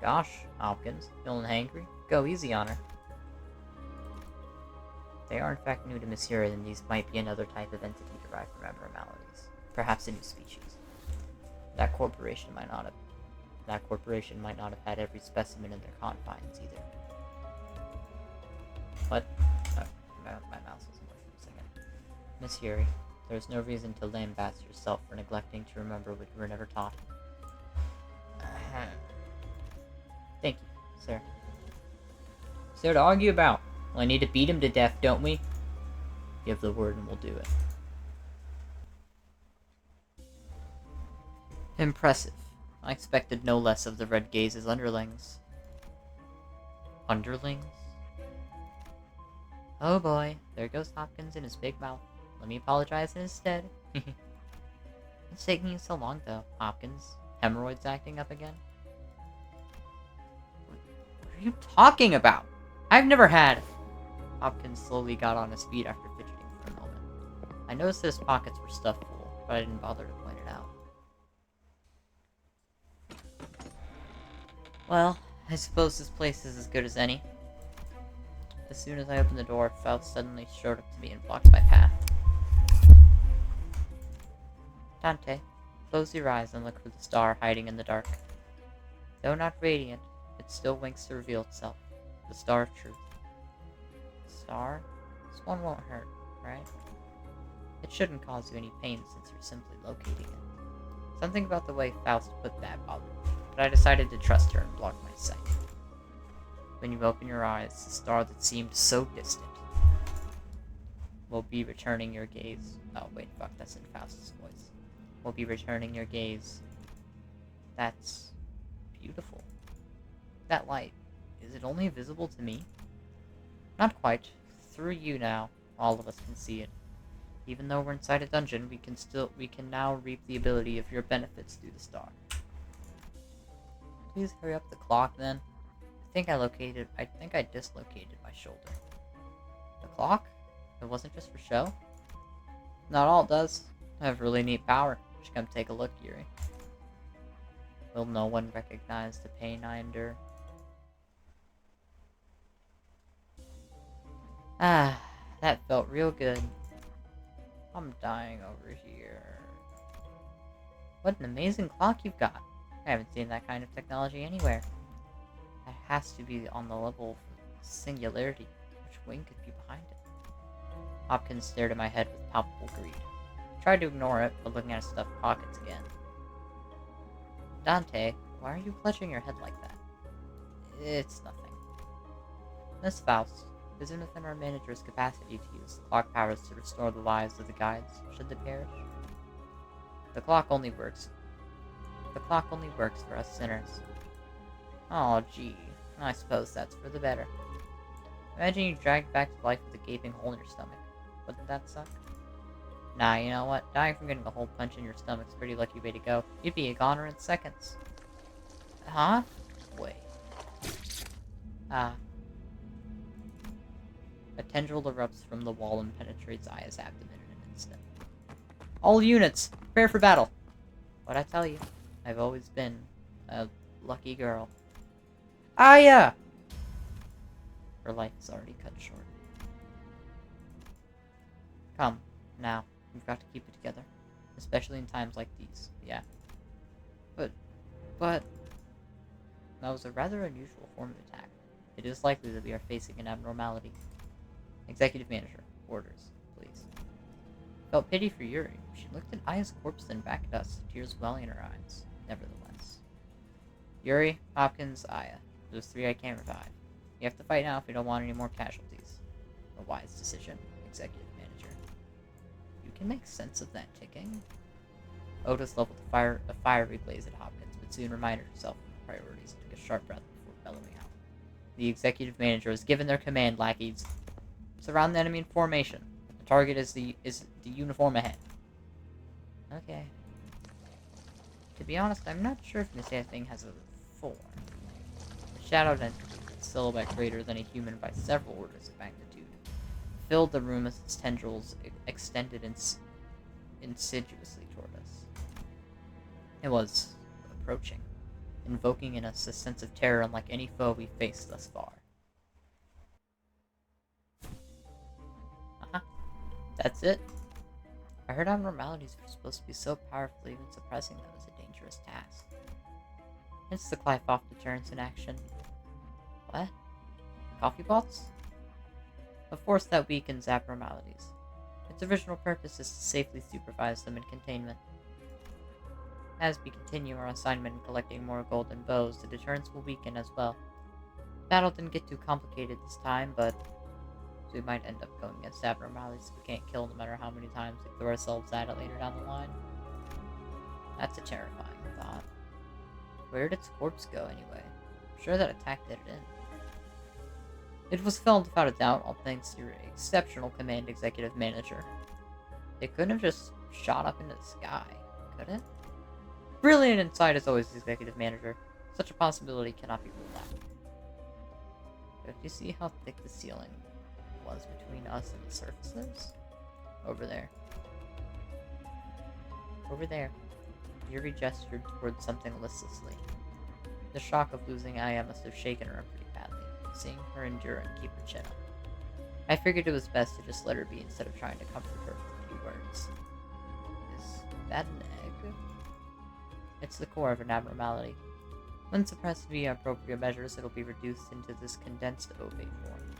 S1: Gosh, Hopkins, feeling hangry? Go easy on her. If they are in fact new to Messira, then these might be another type of entity derived from abnormalities. Perhaps a new species. That corporation might not have had every specimen in their confines either. What? Oh, my mouse wasn't working for a second. Miss Yuri, There's no reason to lambaste yourself for neglecting to remember what you were never taught. Thank you, sir. So to argue about? Well, I need to beat him to death, don't we? Give the word and we'll do it. Impressive. I expected no less of the Red Gaze's underlings. Underlings? Oh boy, there goes Hopkins in his big mouth. Let me apologize instead. It's taking you so long though, Hopkins. Hemorrhoids acting up again? What are you talking about? I've never had... Hopkins slowly got on his feet after fidgeting for a moment. I noticed that his pockets were stuffed full, but I didn't bother to point it out. Well, I suppose this place is as good as any. As soon as I opened the door, Faust suddenly showed up to me and blocked my path. Dante, close your eyes and look for the star hiding in the dark. Though not radiant, it still winks to reveal itself. The star of truth. Star? This one won't hurt, right? It shouldn't cause you any pain since you're simply locating it. Something about the way Faust put that bothered me, but I decided to trust her and block my sight. When you open your eyes, the star that seemed so distant will be returning your gaze. Oh, wait, fuck, that's in Faust's voice. Will be returning your gaze. That's beautiful. That light, is it only visible to me? Not quite. Through you now, all of us can see it. Even though we're inside a dungeon, we can now reap the ability of your benefits through the star. Please hurry up the clock then. I think I dislocated my shoulder. The clock? It wasn't just for show? Not all it does. I have really neat power. You should come take a look, Yuri. Will no one recognize the pain I endure? Ah, that felt real good. I'm dying over here. What an amazing clock you've got. I haven't seen that kind of technology anywhere. That has to be on the level of singularity. Which wing could be behind it? Hopkins stared at my head with palpable greed. I tried to ignore it, but looking at his stuffed pockets again. Dante, why are you clutching your head like that? It's nothing. Miss Faust, is it within our manager's capacity to use the clock powers to restore the lives of the guides, should they perish? The clock only works for us sinners. Oh, gee. I suppose that's for the better. Imagine you dragged back to life with a gaping hole in your stomach. Wouldn't that suck? Nah, you know what? Dying from getting a hole punch in your stomach's a pretty lucky way to go. You'd be a goner in seconds. Huh? Wait. Ah. A tendril erupts from the wall and penetrates Aya's abdomen in an instant. All units, prepare for battle! What'd I tell you? I've always been a lucky girl. Aya! Her life is already cut short. Come, now. We've got to keep it together. Especially in times like these, yeah. But... That was a rather unusual form of attack. It is likely that we are facing an abnormality. Executive Manager, orders, please. Felt pity for Yuri. She looked at Aya's corpse then back at us, tears welling in her eyes. Nevertheless. Yuri, Hopkins, Aya. Those three I can't revive. You have to fight now if we don't want any more casualties. A wise decision, Executive Manager. You can make sense of that ticking. Otis leveled a fiery blaze at Hopkins, but soon reminded herself of her priorities and took a sharp breath before bellowing out. The Executive Manager has given their command, lackeys. Surround the enemy in formation. The target is the uniform ahead. Okay. To be honest, I'm not sure if this thing has a form. The shadowed entity, with a silhouette greater than a human by several orders of magnitude, filled the room as its tendrils extended insidiously toward us. It was approaching, invoking in us a sense of terror unlike any foe we've faced thus far. That's it? I heard abnormalities were supposed to be so powerful even suppressing them is a dangerous task. Hence the Clive-off deterrence in action. What? Coffee pots? A force that weakens abnormalities. Its original purpose is to safely supervise them in containment. As we continue our assignment in collecting more golden bows, the deterrence will weaken as well. The battle didn't get too complicated this time, but we might end up going against abnormalities we can't kill no matter how many times we throw ourselves at it later down the line. That's a terrifying thought. Where did its corpse go anyway? I'm sure that attack did it in. It was felled without a doubt, all thanks to your exceptional command executive manager. It couldn't have just shot up into the sky, could it? Brilliant insight as always, executive manager. Such a possibility cannot be ruled out. Don't you see how thick the ceiling was between us and the surfaces? Over there. Over there. Yuri gestured towards something listlessly. The shock of losing Aya must have shaken her pretty badly, seeing her endure and keep her chin up. I figured it was best to just let her be instead of trying to comfort her with a few words. Is that an egg? It's the core of an abnormality. When suppressed via appropriate measures, it'll be reduced into this condensed ovate form.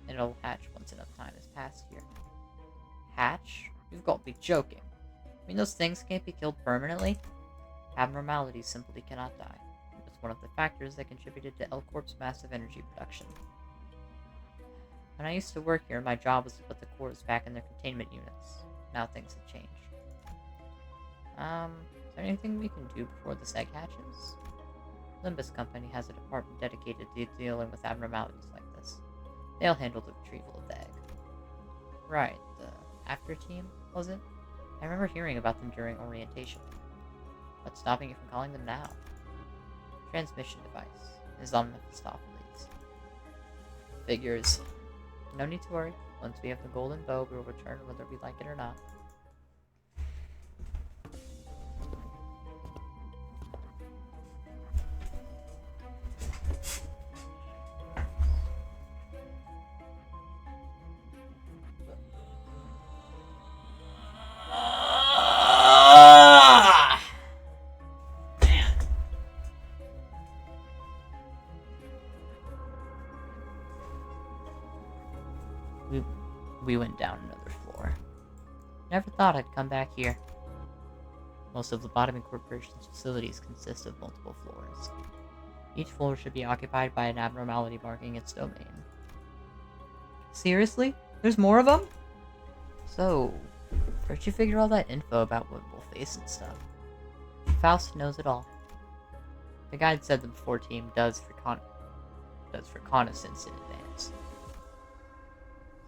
S1: And it'll hatch once enough time has passed here. Hatch? You've got to be joking. I mean, those things can't be killed permanently? Abnormalities simply cannot die. It's one of the factors that contributed to L-Corp's massive energy production. When I used to work here, my job was to put the cores back in their containment units. Now things have changed. Is there anything we can do before this egg hatches? Limbus Company has a department dedicated to dealing with abnormalities like this. They'll handle the retrieval of the egg. Right, the after team, was it? I remember hearing about them during orientation. What's stopping you from calling them now? Transmission device is on Mephistopheles. Figures. No need to worry. Once we have the golden bow, we will return whether we like it or not. We went down another floor. Never thought I'd come back here. Most of the Bottoming Corporation's facilities consist of multiple floors. Each floor should be occupied by an abnormality marking its domain. Seriously? There's more of them? So, where'd you figure all that info about what we'll face and stuff? Faust knows it all. The guide said the before team does reconnaissance in advance.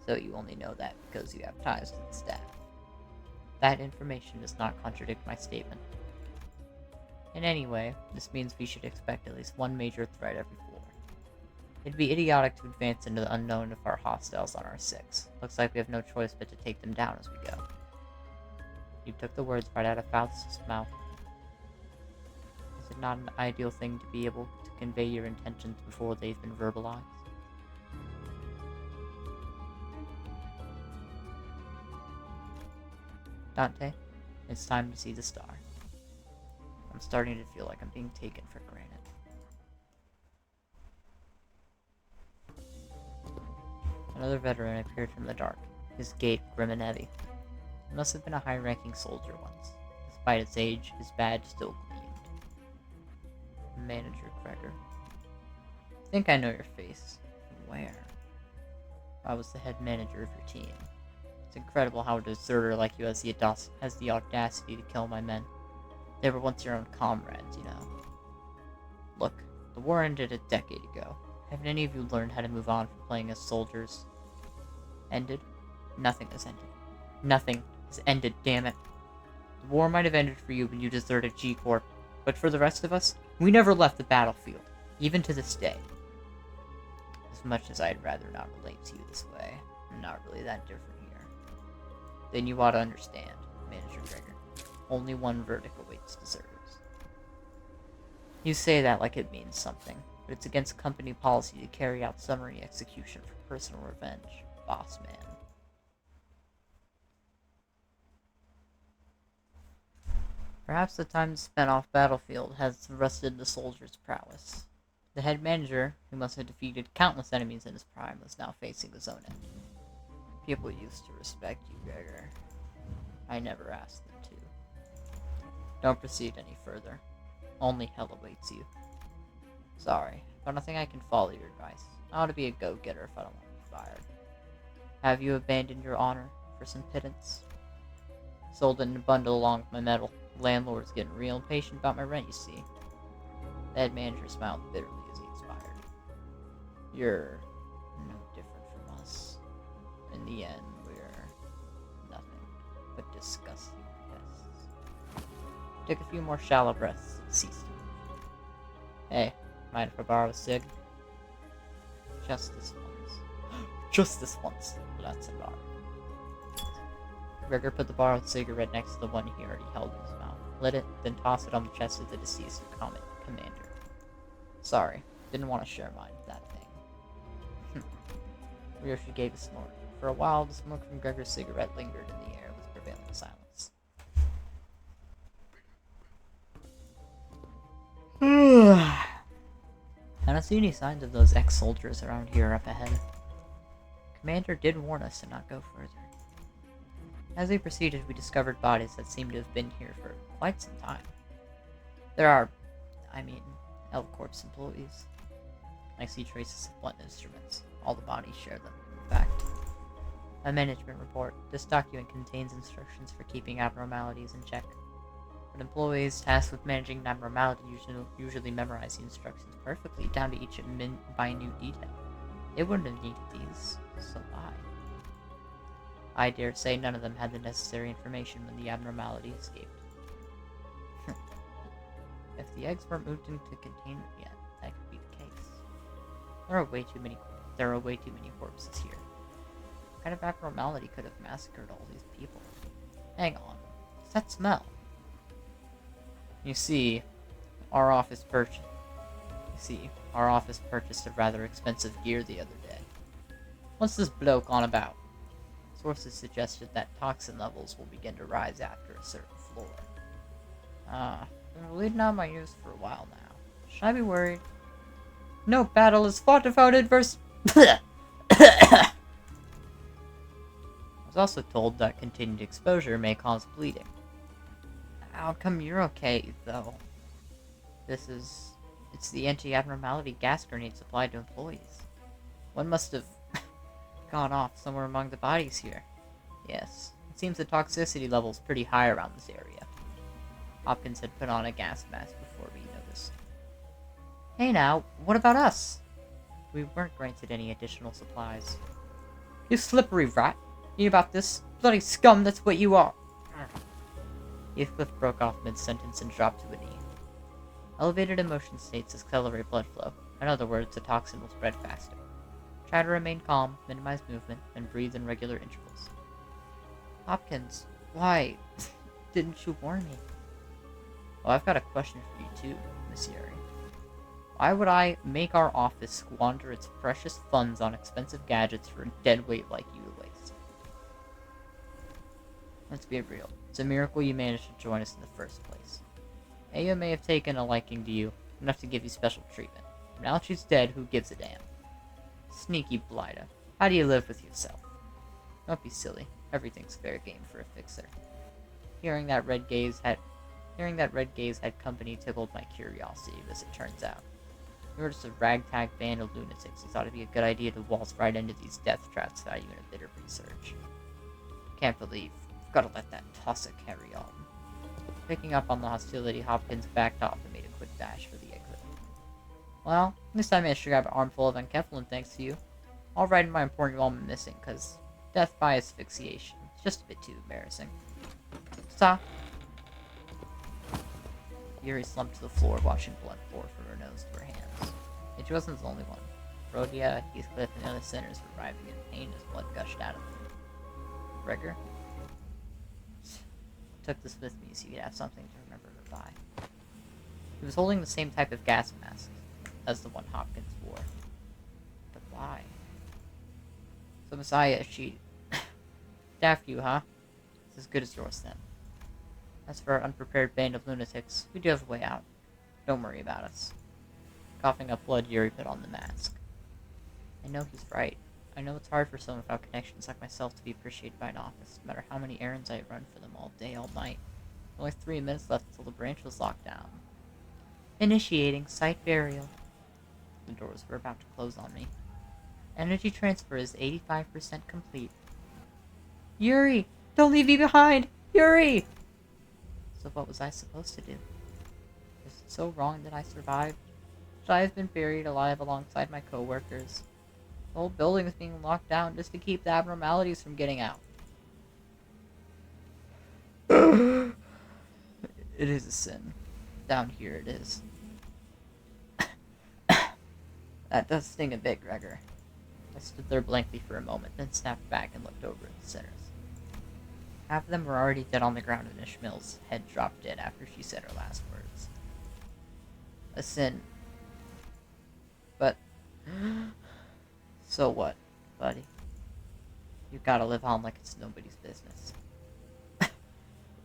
S1: So you only know that because you have ties to the staff. That information does not contradict my statement. In any way, this means we should expect at least one major threat every floor. It'd be idiotic to advance into the unknown if our hostiles on our six. Looks like we have no choice but to take them down as we go. You took the words right out of Faust's mouth. Is it not an ideal thing to be able to convey your intentions before they've been verbalized? Dante, it's time to see the star. I'm starting to feel like I'm being taken for granted. Another veteran appeared from the dark, his gait grim and heavy. He must have been a high-ranking soldier once. Despite its age, his badge still gleamed. Manager Gregor. I think I know your face. Where? I was the head manager of your team. It's incredible how a deserter like you has the audacity to kill my men. They were once your own comrades, you know. Look, the war ended a decade ago. Haven't any of you learned how to move on from playing as soldiers? Ended? Nothing has ended. Nothing has ended, damn it. The war might have ended for you when you deserted G-Corp, but for the rest of us, we never left the battlefield, even to this day. As much as I'd rather not relate to you this way, I'm not really that different here. Then you ought to understand, Manager Gregor. Only one verdict awaits deserters. You say that like it means something, but it's against company policy to carry out summary execution for personal revenge, boss man. Perhaps the time spent off battlefield has rusted the soldier's prowess. The head manager, who must have defeated countless enemies in his prime, was now facing his own end. People used to respect you, Gregor. I never asked them to. Don't proceed any further. Only hell awaits you. Sorry, but I think I can follow your advice. I ought to be a go-getter if I don't want to be fired. Have you abandoned your honor for some pittance? Sold it in a bundle along with my metal. Landlord's getting real impatient about my rent, you see. The head manager smiled bitterly as he expired. You're no different from us. In the end, we're nothing but disgusting pests. Took a few more shallow breaths and ceased to move. Hey, mind if I borrow a cig? Just this once. Just this once. That's a lot. Gregor put the borrowed cigarette next to the one he already held in his mouth, lit it, then tossed it on the chest of the deceased commander. Sorry, didn't want to share mine with that thing. Ryoshi gave a snort. For a while, the smoke from Gregor's cigarette lingered in the air with prevailing silence. I don't see any signs of those ex-soldiers around here up ahead. Commander did warn us to not go further. As we proceeded, we discovered bodies that seemed to have been here for quite some time. There are, L-Corp's employees. I see traces of blunt instruments. All the bodies share them, in fact. A management report. This document contains instructions for keeping abnormalities in check. But employees tasked with managing an abnormality usually memorize the instructions perfectly, down to each minute detail. They wouldn't have needed these, so why? I dare say none of them had the necessary information when the abnormality escaped. If the eggs weren't moved into containment yet, that could be the case. There are way too many corpses here. What kind of abnormality could have massacred all these people? Hang on. What's that smell? You see, our office purchased a rather expensive gear the other day. What's this bloke on about? Sources suggested that toxin levels will begin to rise after a certain floor. Been bleeding out my ears for a while now. Should I be worried? No battle is fought without adverse. I was also told that continued exposure may cause bleeding. How come you're okay, though? It's the anti-abnormality gas grenade supplied to employees. One must have gone off somewhere among the bodies here. Yes, it seems the toxicity level's pretty high around this area. Hopkins had put on a gas mask before we noticed. Hey now, what about us? We weren't granted any additional supplies. You slippery rat! You about this? Bloody scum, that's what you are! Heathcliff broke off mid-sentence and dropped to a knee. Elevated emotion states accelerate blood flow. In other words, the toxin will spread faster. Try to remain calm, minimize movement, and breathe in regular intervals. Hopkins, why didn't you warn me? Well, I've got a question for you too, Miss Yuri. Why would I make our office squander its precious funds on expensive gadgets for a deadweight like you to waste? Let's be real. It's a miracle you managed to join us in the first place. Aya may have taken a liking to you, enough to give you special treatment. But now she's dead, who gives a damn? Sneaky blighter. How do you live with yourself? Don't be silly. Everything's fair game for a fixer. Hearing that red gaze had company tickled my curiosity, as it turns out. You were just a ragtag band of lunatics who thought it'd be a good idea to waltz right into these death traps without even a bit of research. Can't believe. I've got to let that tosser carry on. Picking up on the hostility, Hopkins backed off and made a quick dash for the exit. Well, at least I managed to grab an armful of Enkephalin thanks to you. I'll write in my report you all been missing, cause death by asphyxiation. It's just a bit too embarrassing. Stop. Yuri slumped to the floor, watching blood pour from her nose to her hands. And she wasn't the only one. Rhodia, Heathcliff, and the other sinners were writhing in pain as blood gushed out of them. Gregor? Took this with me so you could have something to remember her by. He was holding the same type of gas mask as the one Hopkins wore. But why? So Messiah, she... Daff you, huh? It's as good as yours then. As for our unprepared band of lunatics, we do have a way out. Don't worry about us. Coughing up blood, Yuri put on the mask. I know he's right. I know it's hard for someone without connections like myself to be appreciated by an office, no matter how many errands I run for them all day, all night. Only 3 minutes left until the branch was locked down. Initiating site burial. The doors were about to close on me. Energy transfer is 85% complete. Yuri! Don't leave me behind! Yuri! So what was I supposed to do? Is it so wrong that I survived? Should I have been buried alive alongside my coworkers? The whole building is being locked down just to keep the abnormalities from getting out. It is a sin. Down here it is. That does sting a bit, Gregor. I stood there blankly for a moment, then snapped back and looked over at the sinners. Half of them were already dead on the ground, and Ishmael's head dropped dead after she said her last words. A sin. But... so what, buddy? You gotta live on like it's nobody's business.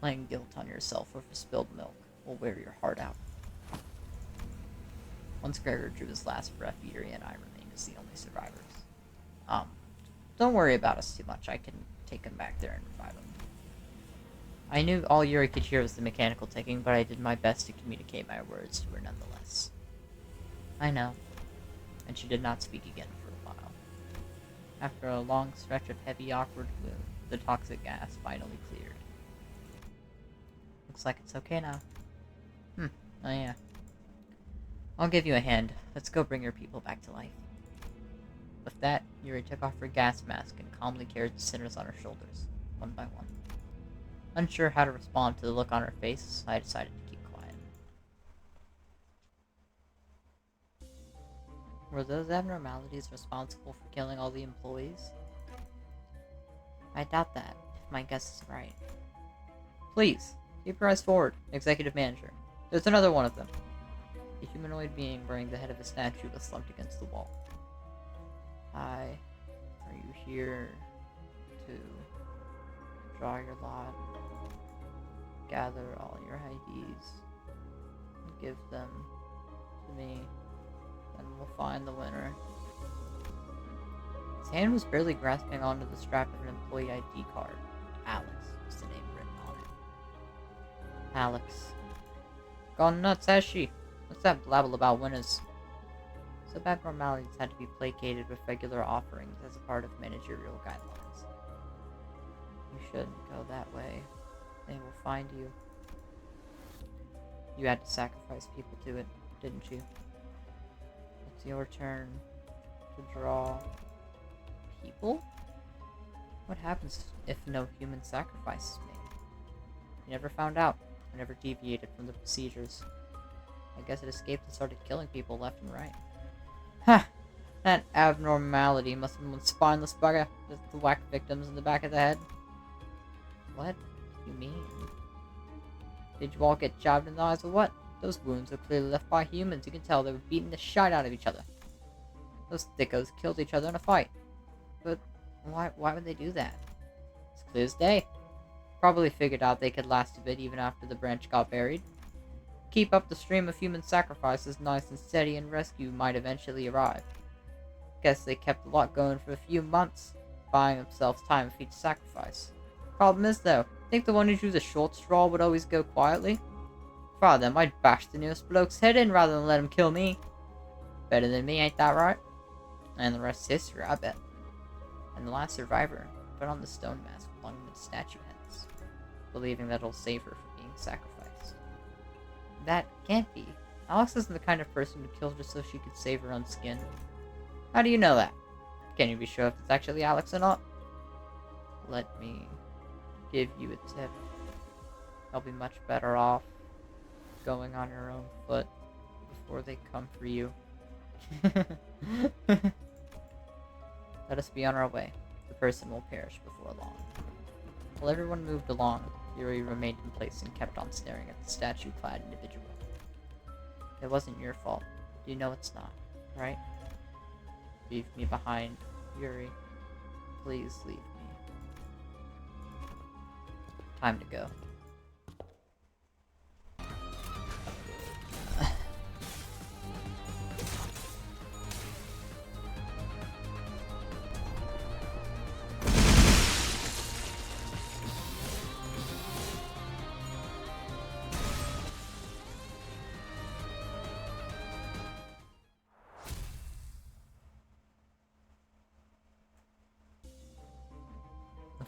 S1: Laying guilt on yourself over spilled milk will wear your heart out. Once Gregor drew his last breath, Yuri and I remained as the only survivors. Don't worry about us too much. I can take him back there and revive him. I knew all Yuri could hear was the mechanical ticking, but I did my best to communicate my words to her nonetheless. I know. And she did not speak again for a while. After a long stretch of heavy, awkward gloom, the toxic gas finally cleared. Looks like it's okay now. Oh yeah. I'll give you a hand. Let's go bring your people back to life. With that, Yuri took off her gas mask and calmly carried the sinners on her shoulders, one by one. Unsure how to respond to the look on her face, I decided to keep quiet. Were those abnormalities responsible for killing all the employees? I doubt that, if my guess is right. Please, keep your eyes forward, Executive Manager. There's another one of them. A humanoid being wearing the head of a statue was slumped against the wall. Hi, are you here to draw your lot, gather all your IDs, and give them to me, and we'll find the winner? His hand was barely grasping onto the strap of an employee ID card. Alex was the name written on it. Alex. Gone nuts, has she? What's that blabble about winners? Some abnormalities had to be placated with regular offerings as a part of managerial guidelines. You shouldn't go that way. They will find you. You had to sacrifice people to it, didn't you? It's your turn to draw people? What happens if no human sacrifice is made? You never found out. I never deviated from the procedures. I guess it escaped and started killing people left and right. Ha! That abnormality must have been one spineless bugger just to whack victims in the back of the head. What do you mean? Did you all get jabbed in the eyes or what? Those wounds were clearly left by humans. You can tell they were beating the shit out of each other. Those thickos killed each other in a fight. But why would they do that? It's clear as day. Probably figured out they could last a bit even after the branch got buried. Keep up the stream of human sacrifices nice and steady and rescue might eventually arrive. Guess they kept the lot going for a few months, buying themselves time for each sacrifice. Problem is though, think the one who drew the short straw would always go quietly? For them, I'd bash the nearest bloke's head in rather than let him kill me. Better than me, ain't that right? And the rest is history, I bet. And the last survivor put on the stone mask along with the statue heads, believing that it'll save her from being sacrificed. That can't be. Alex isn't the kind of person to kill just so she could save her own skin. How do you know that? Can you be sure if it's actually Alex or not? Let me give you a tip. You'll be much better off going on your own foot before they come for you. Let us be on our way. The person will perish before long. While everyone moved along, Yuri remained in place and kept on staring at the statue-clad individual. It wasn't your fault. You know it's not, right? Leave me behind, Yuri. Please leave me. Time to go.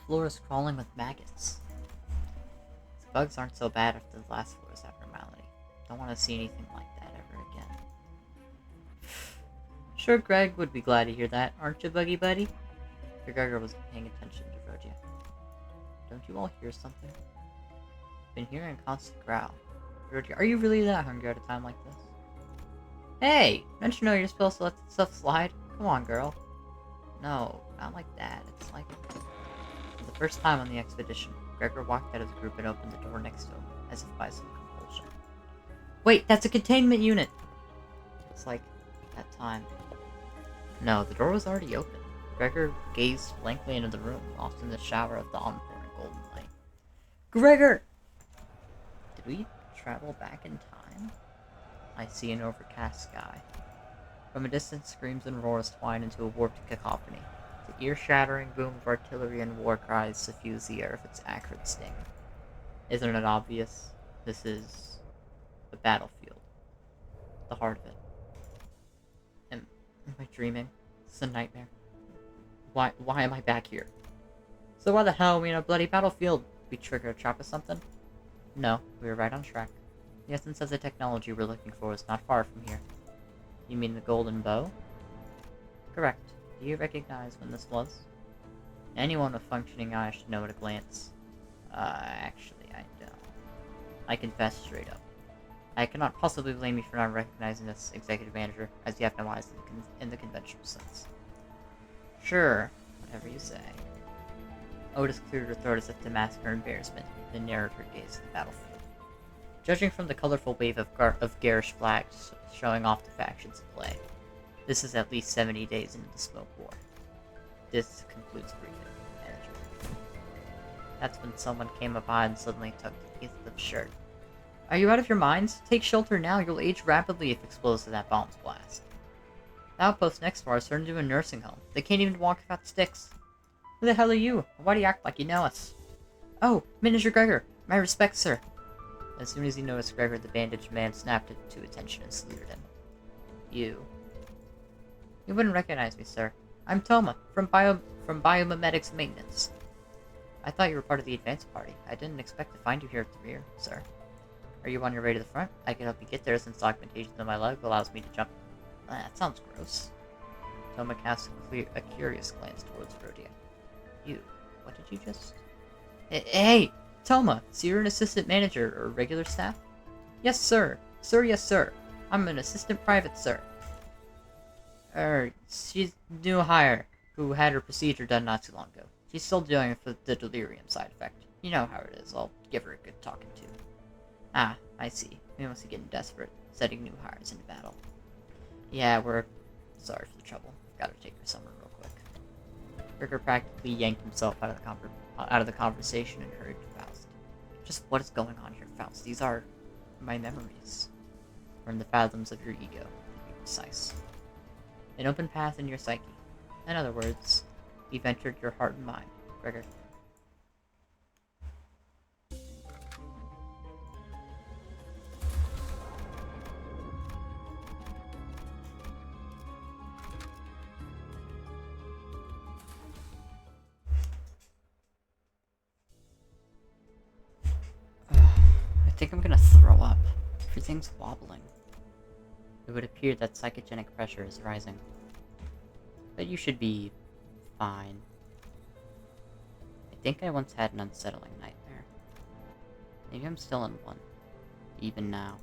S1: floor is crawling with maggots. These bugs aren't so bad after the last floor's abnormality. Don't want to see anything like that ever again. Sure, Greg would be glad to hear that, aren't you, Buggy Buddy? Gregor was paying attention to Rhodia. Don't you all hear something? Been hearing a constant growl. Rhodia, are you really that hungry at a time like this? Hey! Don't you know you're supposed to let that stuff slide? Come on, girl. No, not like that. It's like... For the first time on the expedition, Gregor walked out of the group and opened the door next to him, as if by some compulsion. Wait, that's a containment unit! It's like that time. No, the door was already open. Gregor gazed blankly into the room, lost in the shower of the on-pouring golden light. Gregor! Did we travel back in time? I see an overcast sky. From a distance, screams and roars twine into a warped cacophony. The ear-shattering boom of artillery and war cries suffuse the air with its acrid sting. Isn't it obvious? This is the battlefield. The heart of it. Am I dreaming? This is a nightmare. Why am I back here? So why the hell are we in a bloody battlefield? We trigger a trap or something? No, we were right on track. The essence of the technology we're looking for is not far from here. You mean the golden bow? Correct. Do you recognize when this was? Anyone with functioning eyes should know at a glance. Actually, I don't. I confess straight up. I cannot possibly blame you for not recognizing this, Executive Manager, as you have no eyes in the conventional sense. Sure, whatever you say. Otis cleared her throat as if to mask her embarrassment, then narrowed her gaze to the battlefield. Judging from the colorful wave of garish flags showing off the factions at play, this is at least 70 days into the Smoke War. This concludes briefing, Manager. That's when someone came up behind and suddenly tugged the Ethan's shirt. Are you out of your minds? Take shelter now, you'll age rapidly if exposed to that bomb's blast. The outpost next to ours turned into a nursing home. They can't even walk without sticks. Who the hell are you? Why do you act like you know us? Oh, Manager Gregor. My respects, sir. As soon as he noticed Gregor, the bandaged man snapped to attention and saluted him. You wouldn't recognize me, sir. I'm Toma, from Biomimetics Maintenance. I thought you were part of the advance party. I didn't expect to find you here at the rear, sir. Are you on your way to the front? I can help you get there since the augmentation of my leg allows me to jump. That sounds gross. Toma cast a curious glance towards Rhodia. You, what did you just... Hey! Toma, so you're an assistant manager or regular staff? Yes, sir. Sir, yes, sir. I'm an assistant private, sir. She's new hire, who had her procedure done not too long ago. She's still doing it for the delirium side effect. You know how it is. I'll give her a good talking to. Ah, I see. We must be getting desperate, setting new hires into battle. Yeah, we're sorry for the trouble. Gotta take her somewhere real quick. Gregor practically yanked himself out of the conversation and hurried to Faust. Just what is going on here, Faust? These are my memories. Or in the fathoms of your ego, to be precise. An open path in your psyche. In other words, you've entered your heart and mind, Gregor. I think I'm gonna throw up. Everything's wobbling. It would appear that psychogenic pressure is rising. But you should be fine. I think I once had an unsettling nightmare. Maybe I'm still in one, even now.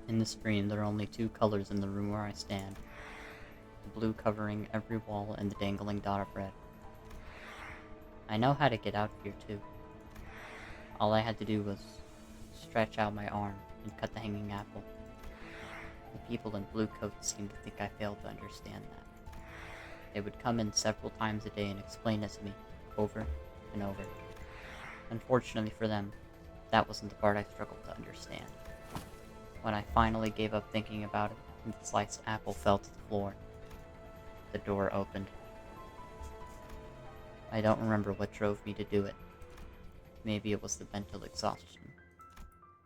S1: In this dream, there are only two colors in the room where I stand. The blue covering every wall and the dangling dot of red. I know how to get out of here too. All I had to do was stretch out my arm and cut the hanging apple. The people in blue coats seemed to think I failed to understand that. They would come in several times a day and explain it to me, over and over. Unfortunately for them, that wasn't the part I struggled to understand. When I finally gave up thinking about it, and the sliced apple fell to the floor, the door opened. I don't remember what drove me to do it. Maybe it was the mental exhaustion.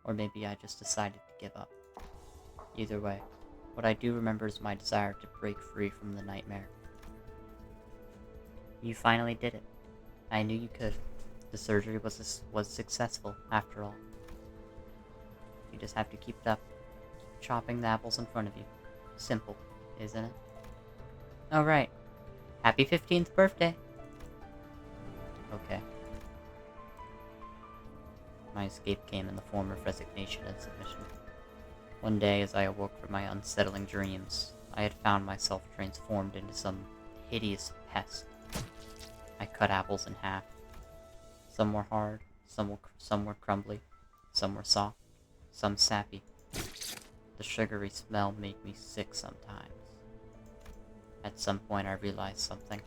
S1: Or maybe I just decided to give up. Either way, what I do remember is my desire to break free from the nightmare. You finally did it. I knew you could. The surgery was successful, after all. You just have to keep it up. Keep chopping the apples in front of you. Simple, isn't it? Alright. Happy 15th birthday! Okay. My escape came in the form of resignation and submission. One day, as I awoke from my unsettling dreams, I had found myself transformed into some hideous pest. I cut apples in half. Some were hard, some were crumbly, some were soft, some sappy. The sugary smell made me sick sometimes. At some point I realized something.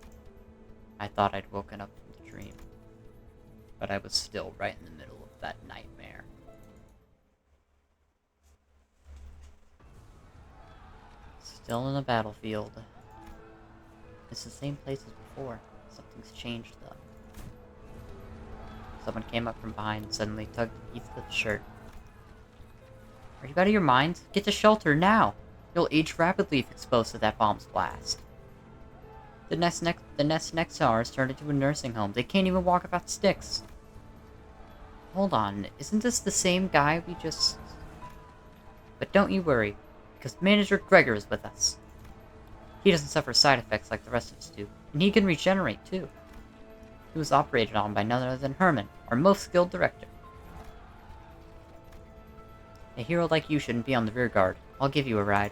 S1: I thought I'd woken up from the dream. But I was still right in the middle of that nightmare. Still on the battlefield. It's the same place as before. Something's changed, though. Someone came up from behind and suddenly tugged at Heathcliff's shirt. Are you out of your mind? Get to shelter, now! You'll age rapidly if exposed to that bomb's blast. The nest next to ours turned into a nursing home. They can't even walk without sticks. Hold on, isn't this the same guy we just... But don't you worry, because Manager Gregor is with us. He doesn't suffer side effects like the rest of us do, and he can regenerate, too. He was operated on by none other than Herman, our most skilled director. A hero like you shouldn't be on the rear guard. I'll give you a ride.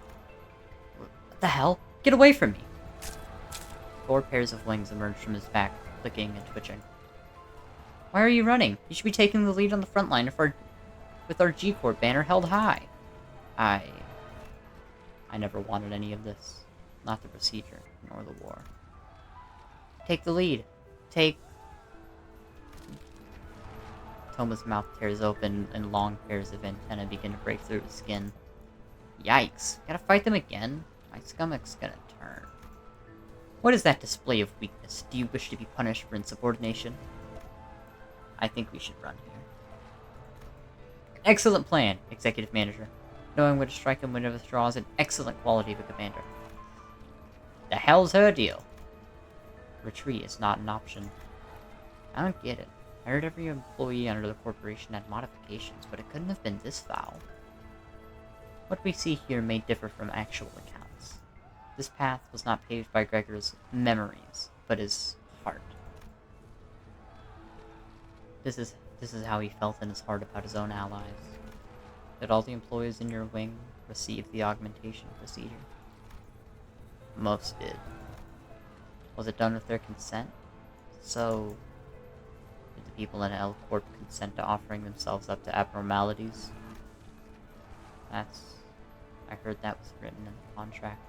S1: What the hell? Get away from me! 4 pairs of wings emerged from his back, clicking and twitching. Why are you running? You should be taking the lead on the front line with our G-Corps banner held high. I never wanted any of this. Not the procedure, nor the war. Take the lead. Take... Toma's mouth tears open, and long pairs of antennae begin to break through his skin. Yikes. Gotta fight them again? My stomach's gonna turn. What is that display of weakness? Do you wish to be punished for insubordination? I think we should run here. Excellent plan, Executive Manager. Knowing when to strike and when to withdraw is an excellent quality of a commander. The hell's her deal? Retreat is not an option. I don't get it. I heard every employee under the corporation had modifications, but it couldn't have been this foul. What we see here may differ from actual accounts. This path was not paved by Gregor's memories, but his heart. This is how he felt in his heart about his own allies. Did all the employees in your wing receive the augmentation procedure? Most did. Was it done with their consent? So, did the people in L Corp consent to offering themselves up to abnormalities? I heard that was written in the contract.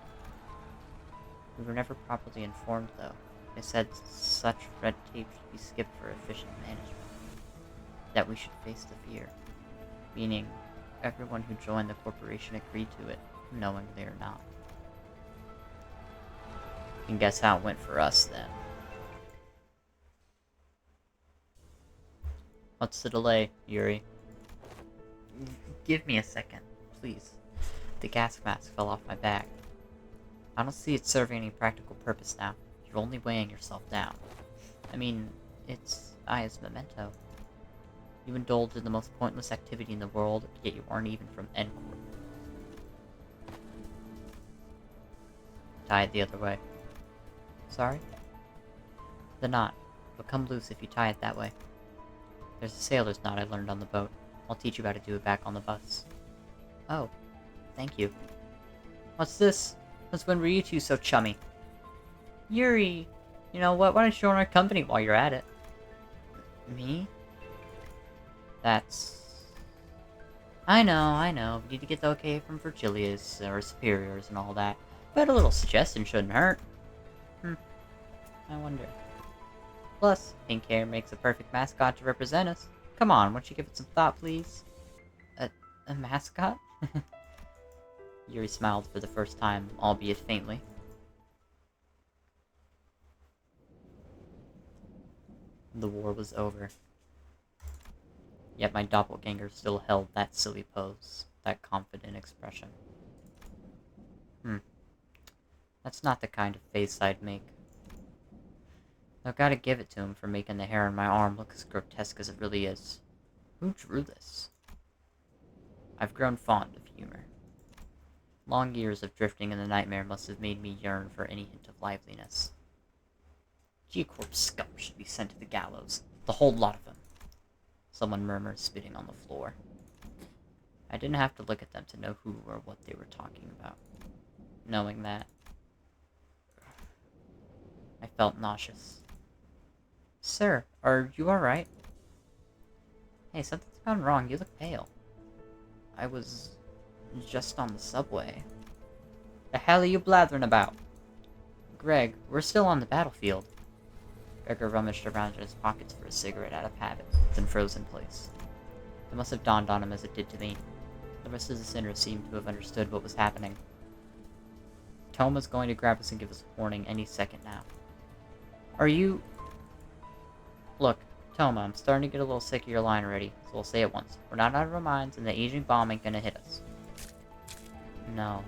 S1: We were never properly informed, though. They said such red tape should be skipped for efficient management. That we should face the fear. Meaning, everyone who joined the corporation agreed to it, knowing they are not. You can guess how it went for us, then. What's the delay, Yuri? Give me a second, please. The gas mask fell off my back. I don't see it serving any practical purpose now. You're only weighing yourself down. I mean, it's Aya's memento. You indulge in the most pointless activity in the world, yet you aren't even from N Corp. Tie it the other way. Sorry? The knot will come loose if you tie it that way. There's a sailor's knot I learned on the boat. I'll teach you how to do it back on the bus. Oh, thank you. What's this? Since when were you two so chummy? Yuri! You know what, why don't you join our company while you're at it? Me? That's... I know. We need to get the okay from Virgilius, or superiors and all that. But a little suggestion shouldn't hurt. I wonder. Plus, pink hair makes a perfect mascot to represent us. Come on, won't you give it some thought, please? A mascot? Yuri smiled for the first time, albeit faintly. The war was over. Yet my doppelganger still held that silly pose, that confident expression. That's not the kind of face I'd make. I've gotta give it to him for making the hair on my arm look as grotesque as it really is. Who drew this? I've grown fond of humor. Long years of drifting in the nightmare must have made me yearn for any hint of liveliness. G-Corp scum should be sent to the gallows. The whole lot of them. Someone murmured, spitting on the floor. I didn't have to look at them to know who or what they were talking about. Knowing that, I felt nauseous. Sir, are you alright? Hey, something's gone wrong. You look pale. I was just on the subway. The hell are you blathering about? Greg, we're still on the battlefield. Gregor rummaged around in his pockets for a cigarette out of habit, then froze in place. It must have dawned on him as it did to me. The rest of the sinners seemed to have understood what was happening. Toma's going to grab us and give us a warning any second now. Are you... Look, Toma, I'm starting to get a little sick of your line already, so we'll say it once. We're not out of our minds, and the aging bomb ain't gonna hit us. No.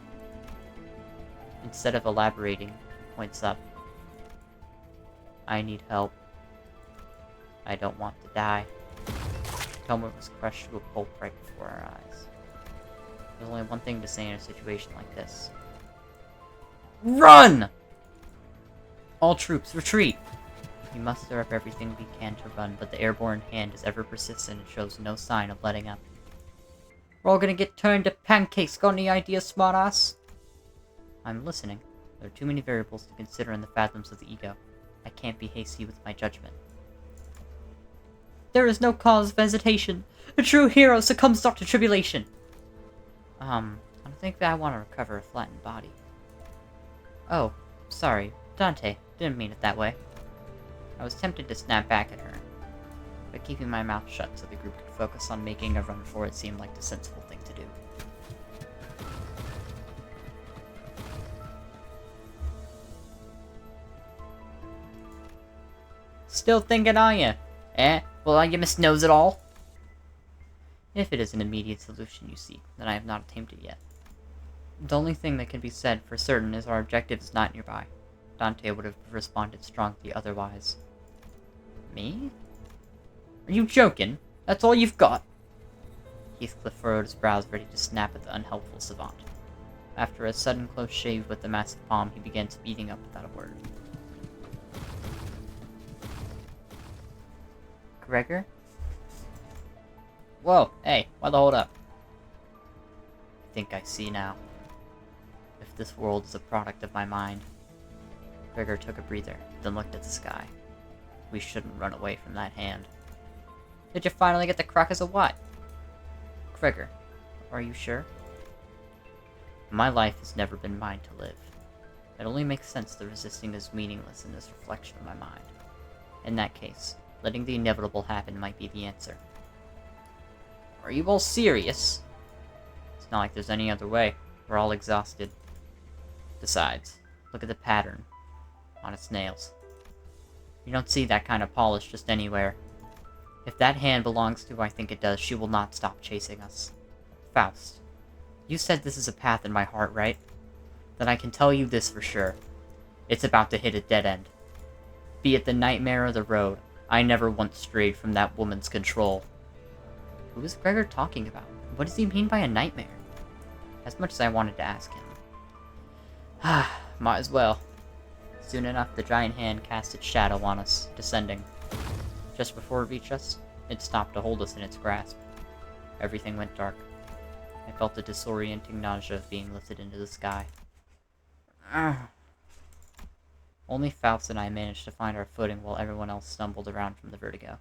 S1: Instead of elaborating, points up. I need help. I don't want to die. Toma was crushed to a pulp right before our eyes. There's only one thing to say in a situation like this. Run! All troops, retreat! We muster up everything we can to run, but the airborne hand is ever persistent and shows no sign of letting up. We're all gonna get turned to pancakes. Got any ideas, smartass? I'm listening. There are too many variables to consider in the fathoms of the ego. I can't be hasty with my judgment. There is no cause of hesitation. A true hero succumbs not to tribulation. I don't think that I want to recover a flattened body. Oh, sorry. Dante, didn't mean it that way. I was tempted to snap back at her, but keeping my mouth shut so the group could focus on making a run for it seemed like the sensible thing to do. Still thinking, are you? Eh? Well, you must knows it all? If it is an immediate solution you seek, then I have not attained it yet. The only thing that can be said for certain is our objective is not nearby. Dante would have responded strongly otherwise. Me? Are you joking? That's all you've got? Heathcliff furrowed his brows, ready to snap at the unhelpful savant. After a sudden close shave with the massive palm, he began speeding up without a word. Gregor? Whoa, hey, why the hold up? I think I see now. If this world is a product of my mind. Gregor took a breather, then looked at the sky. We shouldn't run away from that hand. Did you finally get the crackers or what? Gregor, are you sure? My life has never been mine to live. It only makes sense that resisting is meaningless in this reflection of my mind. In that case, letting the inevitable happen might be the answer. Are you all serious? It's not like there's any other way. We're all exhausted. Besides, look at the pattern on its nails. You don't see that kind of polish just anywhere. If that hand belongs to who I think it does, she will not stop chasing us. Faust, you said this is a path in my heart, right? Then I can tell you this for sure. It's about to hit a dead end. Be it the nightmare or the road, I never once strayed from that woman's control. Who is Gregor talking about? What does he mean by a nightmare? As much as I wanted to ask him. Might as well. Soon enough, the giant hand cast its shadow on us, descending. Just before it reached us, it stopped to hold us in its grasp. Everything went dark. I felt the disorienting nausea of being lifted into the sky. Only Faust and I managed to find our footing while everyone else stumbled around from the vertigo.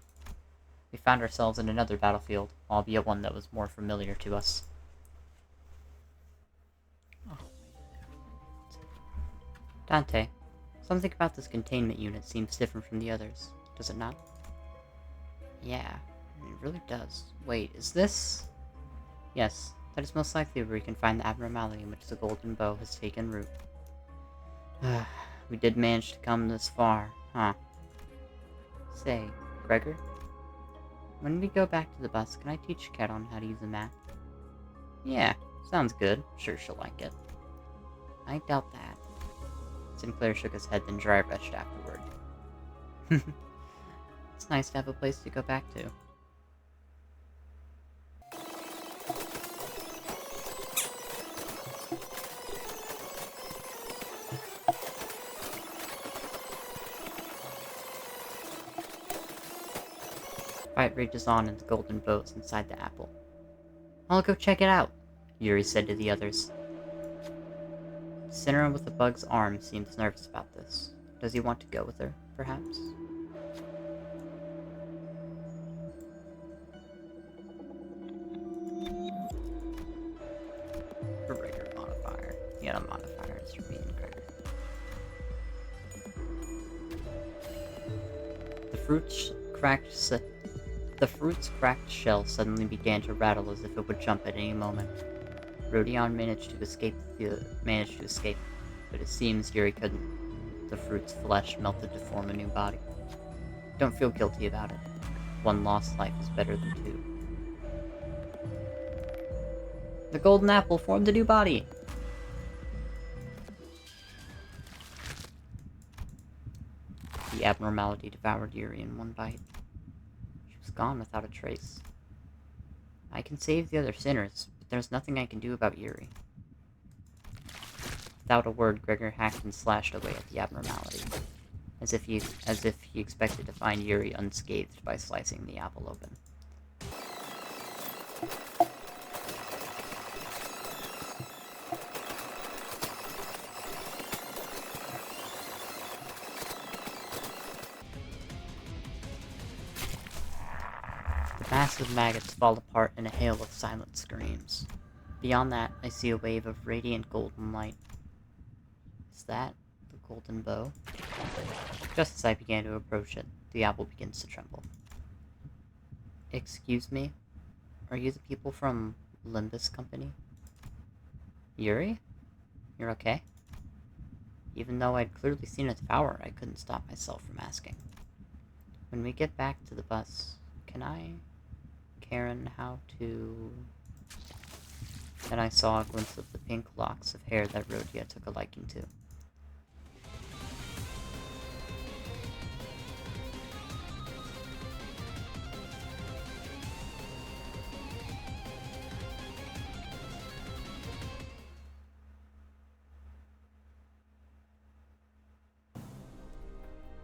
S1: We found ourselves in another battlefield, albeit one that was more familiar to us. Dante, something about this containment unit seems different from the others, does it not? Yeah, it really does. Wait, is this? Yes, that is most likely where we can find the abnormality in which the golden bow has taken root. We did manage to come this far, huh? Say, Gregor? When we go back to the bus, can I teach Kat on how to use a map? Yeah, sounds good. Sure she'll like it. I doubt that. Sinclair shook his head, then dry-brushed afterward. It's nice to have a place to go back to. Fight rages on in the golden boats inside the apple. I'll go check it out, Yuri said to the others. The sinner with the bug's arm seems nervous about this. Does he want to go with her, perhaps? For regular modifier. The other modifier is for being Gregor. The fruit's cracked shell suddenly began to rattle as if it would jump at any moment. Rodion managed to escape, but it seems Yuri couldn't. The fruit's flesh melted to form a new body. Don't feel guilty about it. One lost life is better than two. The golden apple formed a new body! The abnormality devoured Yuri in one bite. She was gone without a trace. I can save the other sinners, but there's nothing I can do about Yuri. Without a word, Gregor hacked and slashed away at the abnormality, as if he expected to find Yuri unscathed by slicing the apple open. The massive maggots fall apart in a hail of silent screams. Beyond that, I see a wave of radiant golden light. Is that the golden bow? Just as I began to approach it, the apple begins to tremble. Excuse me? Are you the people from Limbus Company? Yuri? You're okay? Even though I'd clearly seen a tower, I couldn't stop myself from asking. When we get back to the bus, can I... Karen, how to... Then I saw a glimpse of the pink locks of hair that Rhodia took a liking to.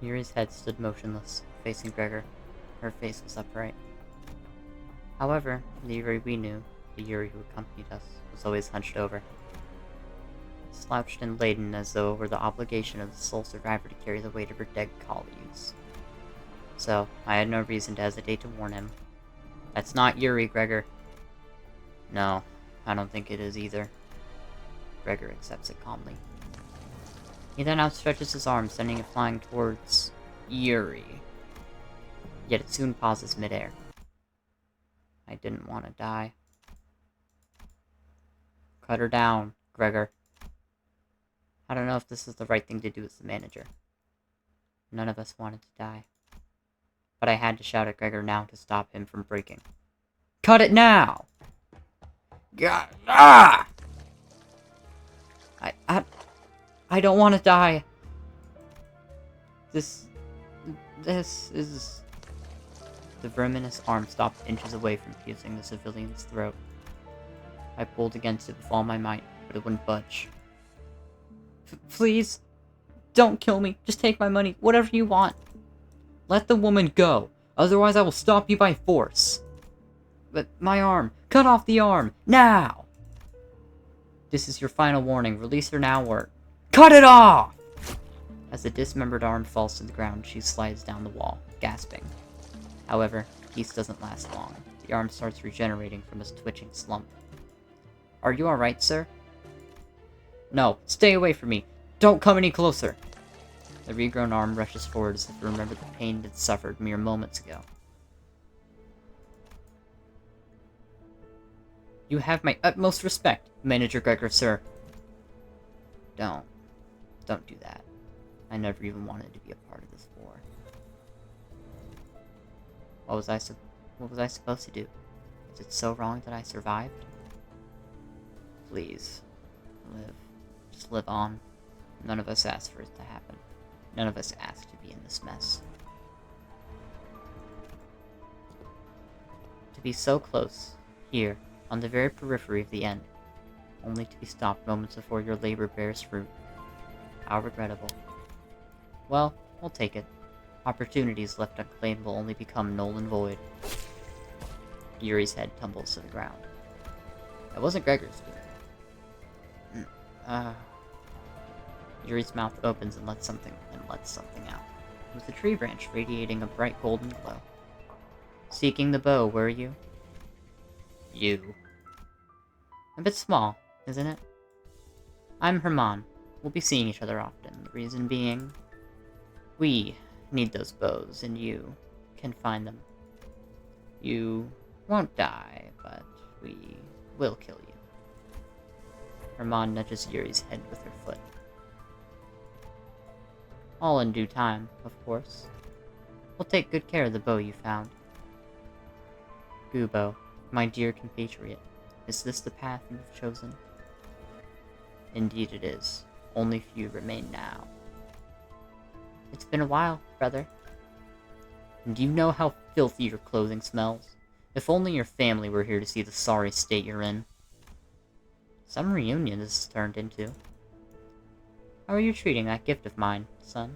S1: Yuri's head stood motionless, facing Gregor. Her face was upright. However, the Yuri we knew, the Yuri who accompanied us, was always hunched over. Slouched and laden as though it were the obligation of the sole survivor to carry the weight of her dead colleagues. So, I had no reason to hesitate to warn him. That's not Yuri, Gregor. No, I don't think it is either. Gregor accepts it calmly. He then outstretches his arm, sending it flying towards Yuri. Yet it soon pauses midair. I didn't want to die. Cut her down, Gregor. I don't know if this is the right thing to do as the manager. None of us wanted to die. But I had to shout at Gregor now to stop him from breaking. Cut it now! God, ah! I don't want to die. This is... The verminous arm stopped inches away from piercing the civilian's throat. I pulled against it with all my might, but it wouldn't budge. Please, don't kill me. Just take my money, whatever you want. Let the woman go, otherwise I will stop you by force. But my arm, cut off the arm, now! This is your final warning, release her now or... Cut it off! As the dismembered arm falls to the ground, she slides down the wall, gasping. However, peace doesn't last long. The arm starts regenerating from its twitching slump. Are you alright, sir? No, stay away from me. Don't come any closer. The regrown arm rushes forward as if to remember the pain it suffered mere moments ago. You have my utmost respect, Manager Gregor, sir. Don't do that. I never even wanted to be a part of this war. What was I supposed to do? Is it so wrong that I survived? Please, live. Just live on. None of us asked for it to happen. None of us asked to be in this mess. To be so close, here, on the very periphery of the end, only to be stopped moments before your labor bears fruit. How regrettable. Well, we'll take it. Opportunities left unclaimed will only become null and void. Yuri's head tumbles to the ground. That wasn't Gregor's doing. Yuri's mouth opens and lets something out. With the tree branch radiating a bright golden glow. Seeking the bow, were you? You. A bit small, isn't it? I'm Herman. We'll be seeing each other often. The reason being, we need those bows, and you can find them. You won't die, but we will kill you. Herman nudges Yuri's head with her foot. All in due time, of course. We'll take good care of the bow you found. Gubo, my dear compatriot, is this the path you have chosen? Indeed it is. Only few remain now. It's been a while, brother. And do you know how filthy your clothing smells? If only your family were here to see the sorry state you're in. Some reunion this has turned into. How are you treating that gift of mine, son?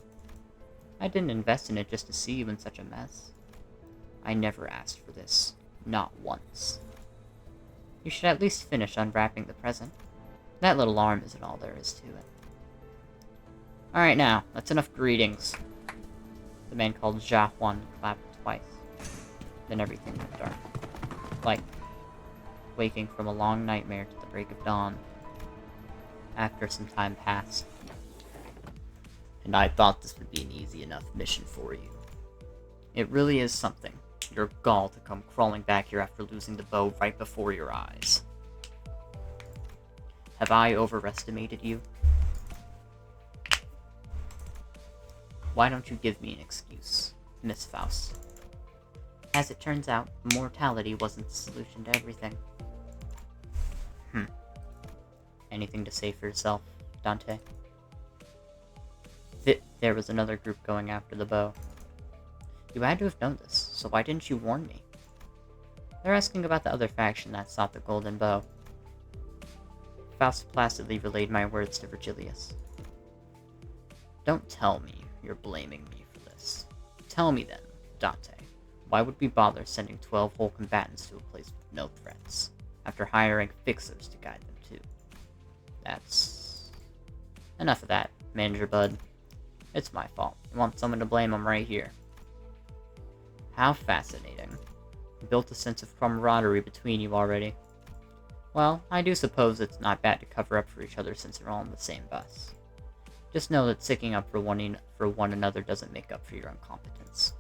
S1: I didn't invest in it just to see you in such a mess. I never asked for this. Not once. You should at least finish unwrapping the present. That little arm isn't all there is to it. Alright now, that's enough greetings. The man called Jia Huan clapped twice. Then everything went dark. Like waking from a long nightmare to the break of dawn. After some time passed. And I thought this would be an easy enough mission for you. It really is something. Your gall to come crawling back here after losing the bow right before your eyes. Have I overestimated you? Why don't you give me an excuse, Miss Faust? As it turns out, mortality wasn't the solution to everything. Anything to say for yourself, Dante? There was another group going after the bow. You had to have known this, so why didn't you warn me? They're asking about the other faction that sought the golden bow. Faust placidly relayed my words to Virgilius. Don't tell me you're blaming me for this. Tell me then, Dante, why would we bother sending 12 whole combatants to a place with no threats, after hiring fixers to guide them to? That's... enough of that, Manager Bud. It's my fault. You want someone to blame, I'm right here. How fascinating. You built a sense of camaraderie between you already. Well, I do suppose it's not bad to cover up for each other since you're all on the same bus. Just know that sticking up for one another doesn't make up for your incompetence.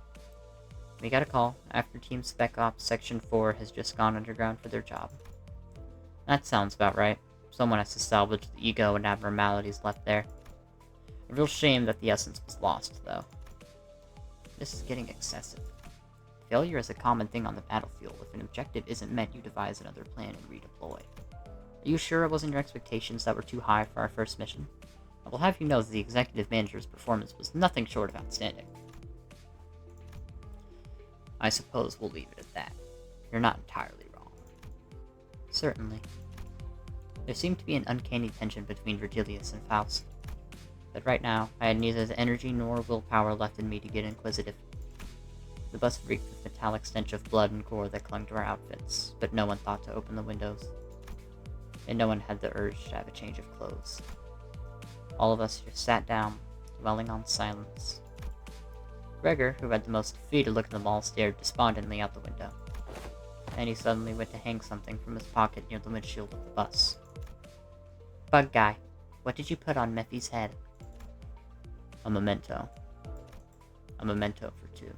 S1: We got a call after Team Spec Ops Section 4 has just gone underground for their job. That sounds about right. Someone has to salvage the ego and abnormalities left there. A real shame that the essence was lost, though. This is getting excessive. Failure is a common thing on the battlefield. If an objective isn't met, you devise another plan and redeploy. Are you sure it wasn't your expectations that were too high for our first mission? I will have you know that the executive manager's performance was nothing short of outstanding. I suppose we'll leave it at that. You're not entirely wrong. Certainly. There seemed to be an uncanny tension between Virgilius and Faust. But right now, I had neither the energy nor willpower left in me to get inquisitive. The bus reeked with metallic stench of blood and gore that clung to our outfits, but no one thought to open the windows. And no one had the urge to have a change of clothes. All of us just sat down, dwelling on silence. Gregor, who had the most defeated look in them all, stared despondently out the window. Then he suddenly went to hang something from his pocket near the windshield of the bus. Bug guy, what did you put on Mephi's head? A memento. A memento for two.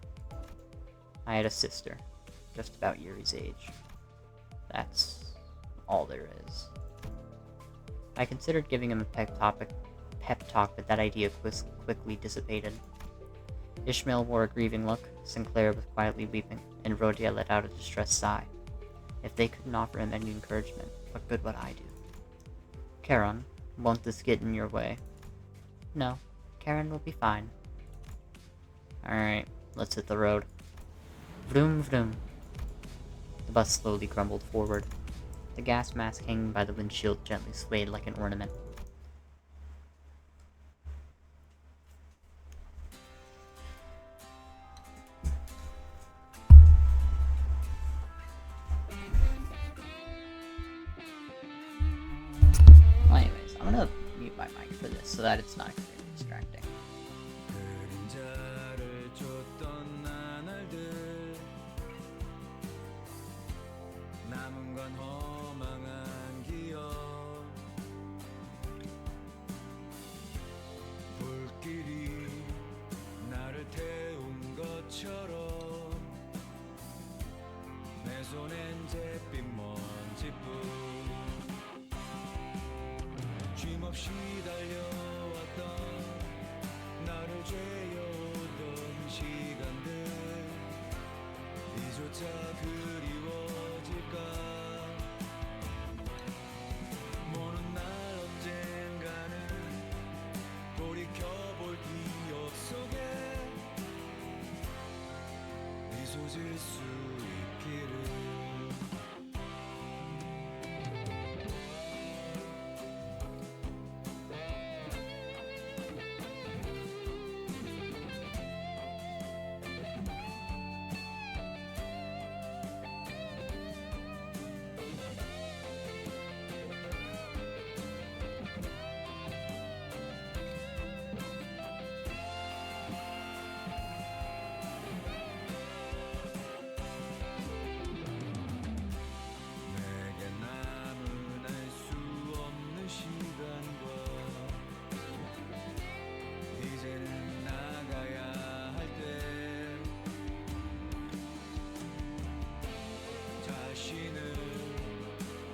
S1: I had a sister, just about Yuri's age. That's all there is. I considered giving him a pep talk, but that idea quickly dissipated. Ishmael wore a grieving look, Sinclair was quietly weeping, and Rhodia let out a distressed sigh. If they couldn't offer him any encouragement, what good would I do? Charon, won't this get in your way? No, Charon will be fine. Alright, let's hit the road. Vroom vroom. The bus slowly grumbled forward. The gas mask hanging by the windshield gently swayed like an ornament. Well, anyways, I'm gonna mute my mic for this so that it's not extremely distracting.
S3: 그림자를 줬던 나날들 남은 건 허망한 기억 불길이 나를 태운 것처럼 내 손엔 잿빛 먼지뿐 쉼없이 달려왔던 나를 죄어오던 시간들 이조차 그리워질까 모든 날 언젠가는 돌이켜볼 기억 속에 미소 질 수 있기를 내게 남은 알 수 없는 시간과 이제는 나가야 할 때 자신을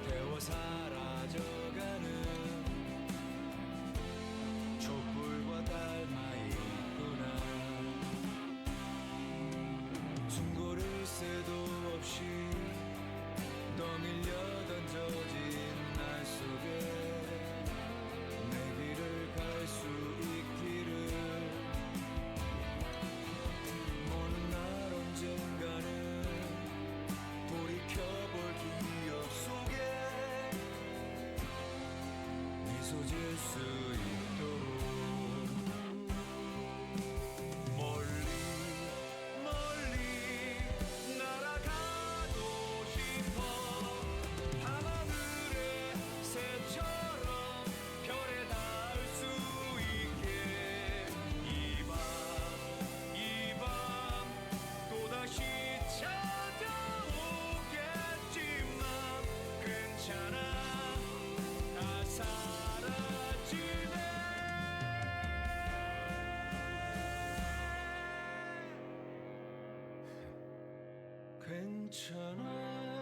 S3: 태워 사라져가는 촛불과 닮아 있구나 충고를 새도 없이 떠밀려 던져진 날 속에 내 길을 갈 수 있기를 모든 날 언젠가는 돌이켜볼 기억 속에 미소 질 수 있도록 멀리 멀리 날아가고 싶어 밤하늘의 새처럼 별에 닿을 수 있게 이 밤 또다시 찾아오겠지만 괜찮아 다 사라지네 괜찮아